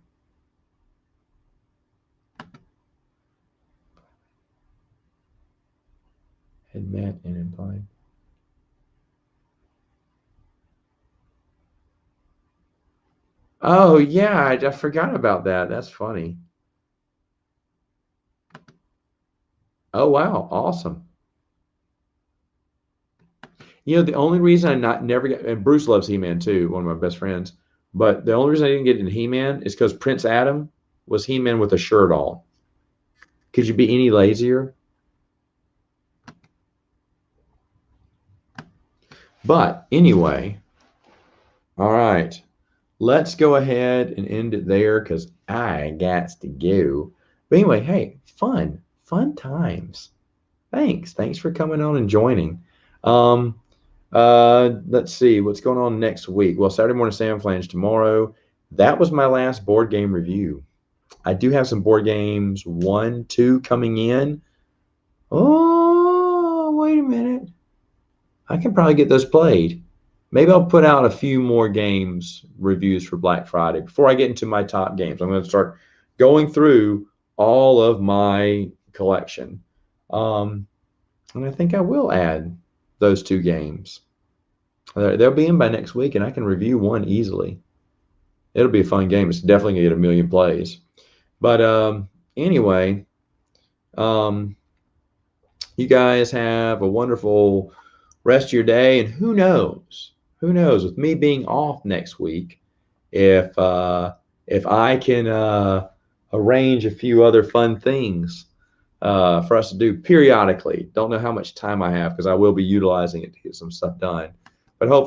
Had met and implied. Oh yeah, I forgot about that. That's funny. Oh wow, awesome. You know, the only reason I not never get, and Bruce loves He-Man too, one of my best friends. But the only reason I didn't get into He-Man is because Prince Adam was He-Man with a shirt on. Could you be any lazier? But anyway, all right. Let's go ahead and end it there because I got to go. But anyway, hey, fun times. Thanks for coming on and joining. Um, let's see what's going on next week. Well, Saturday morning Sam Flange tomorrow. That was my last board game review. I do have some board games, 1, 2 coming in. Oh, wait a minute. I can probably get those played. Maybe I'll put out a few more games reviews for Black Friday before I get into my top games. I'm going to start going through all of my collection. And I think I will add those 2 games. They'll be in by next week, and I can review one easily. It'll be a fun game. It's definitely going to get a million plays. But anyway, um, you guys have a wonderful rest of your day. And who knows? Who knows? With me being off next week, if I can arrange a few other fun things for us to do periodically. Don't know how much time I have because I will be utilizing it to get some stuff done. But hopefully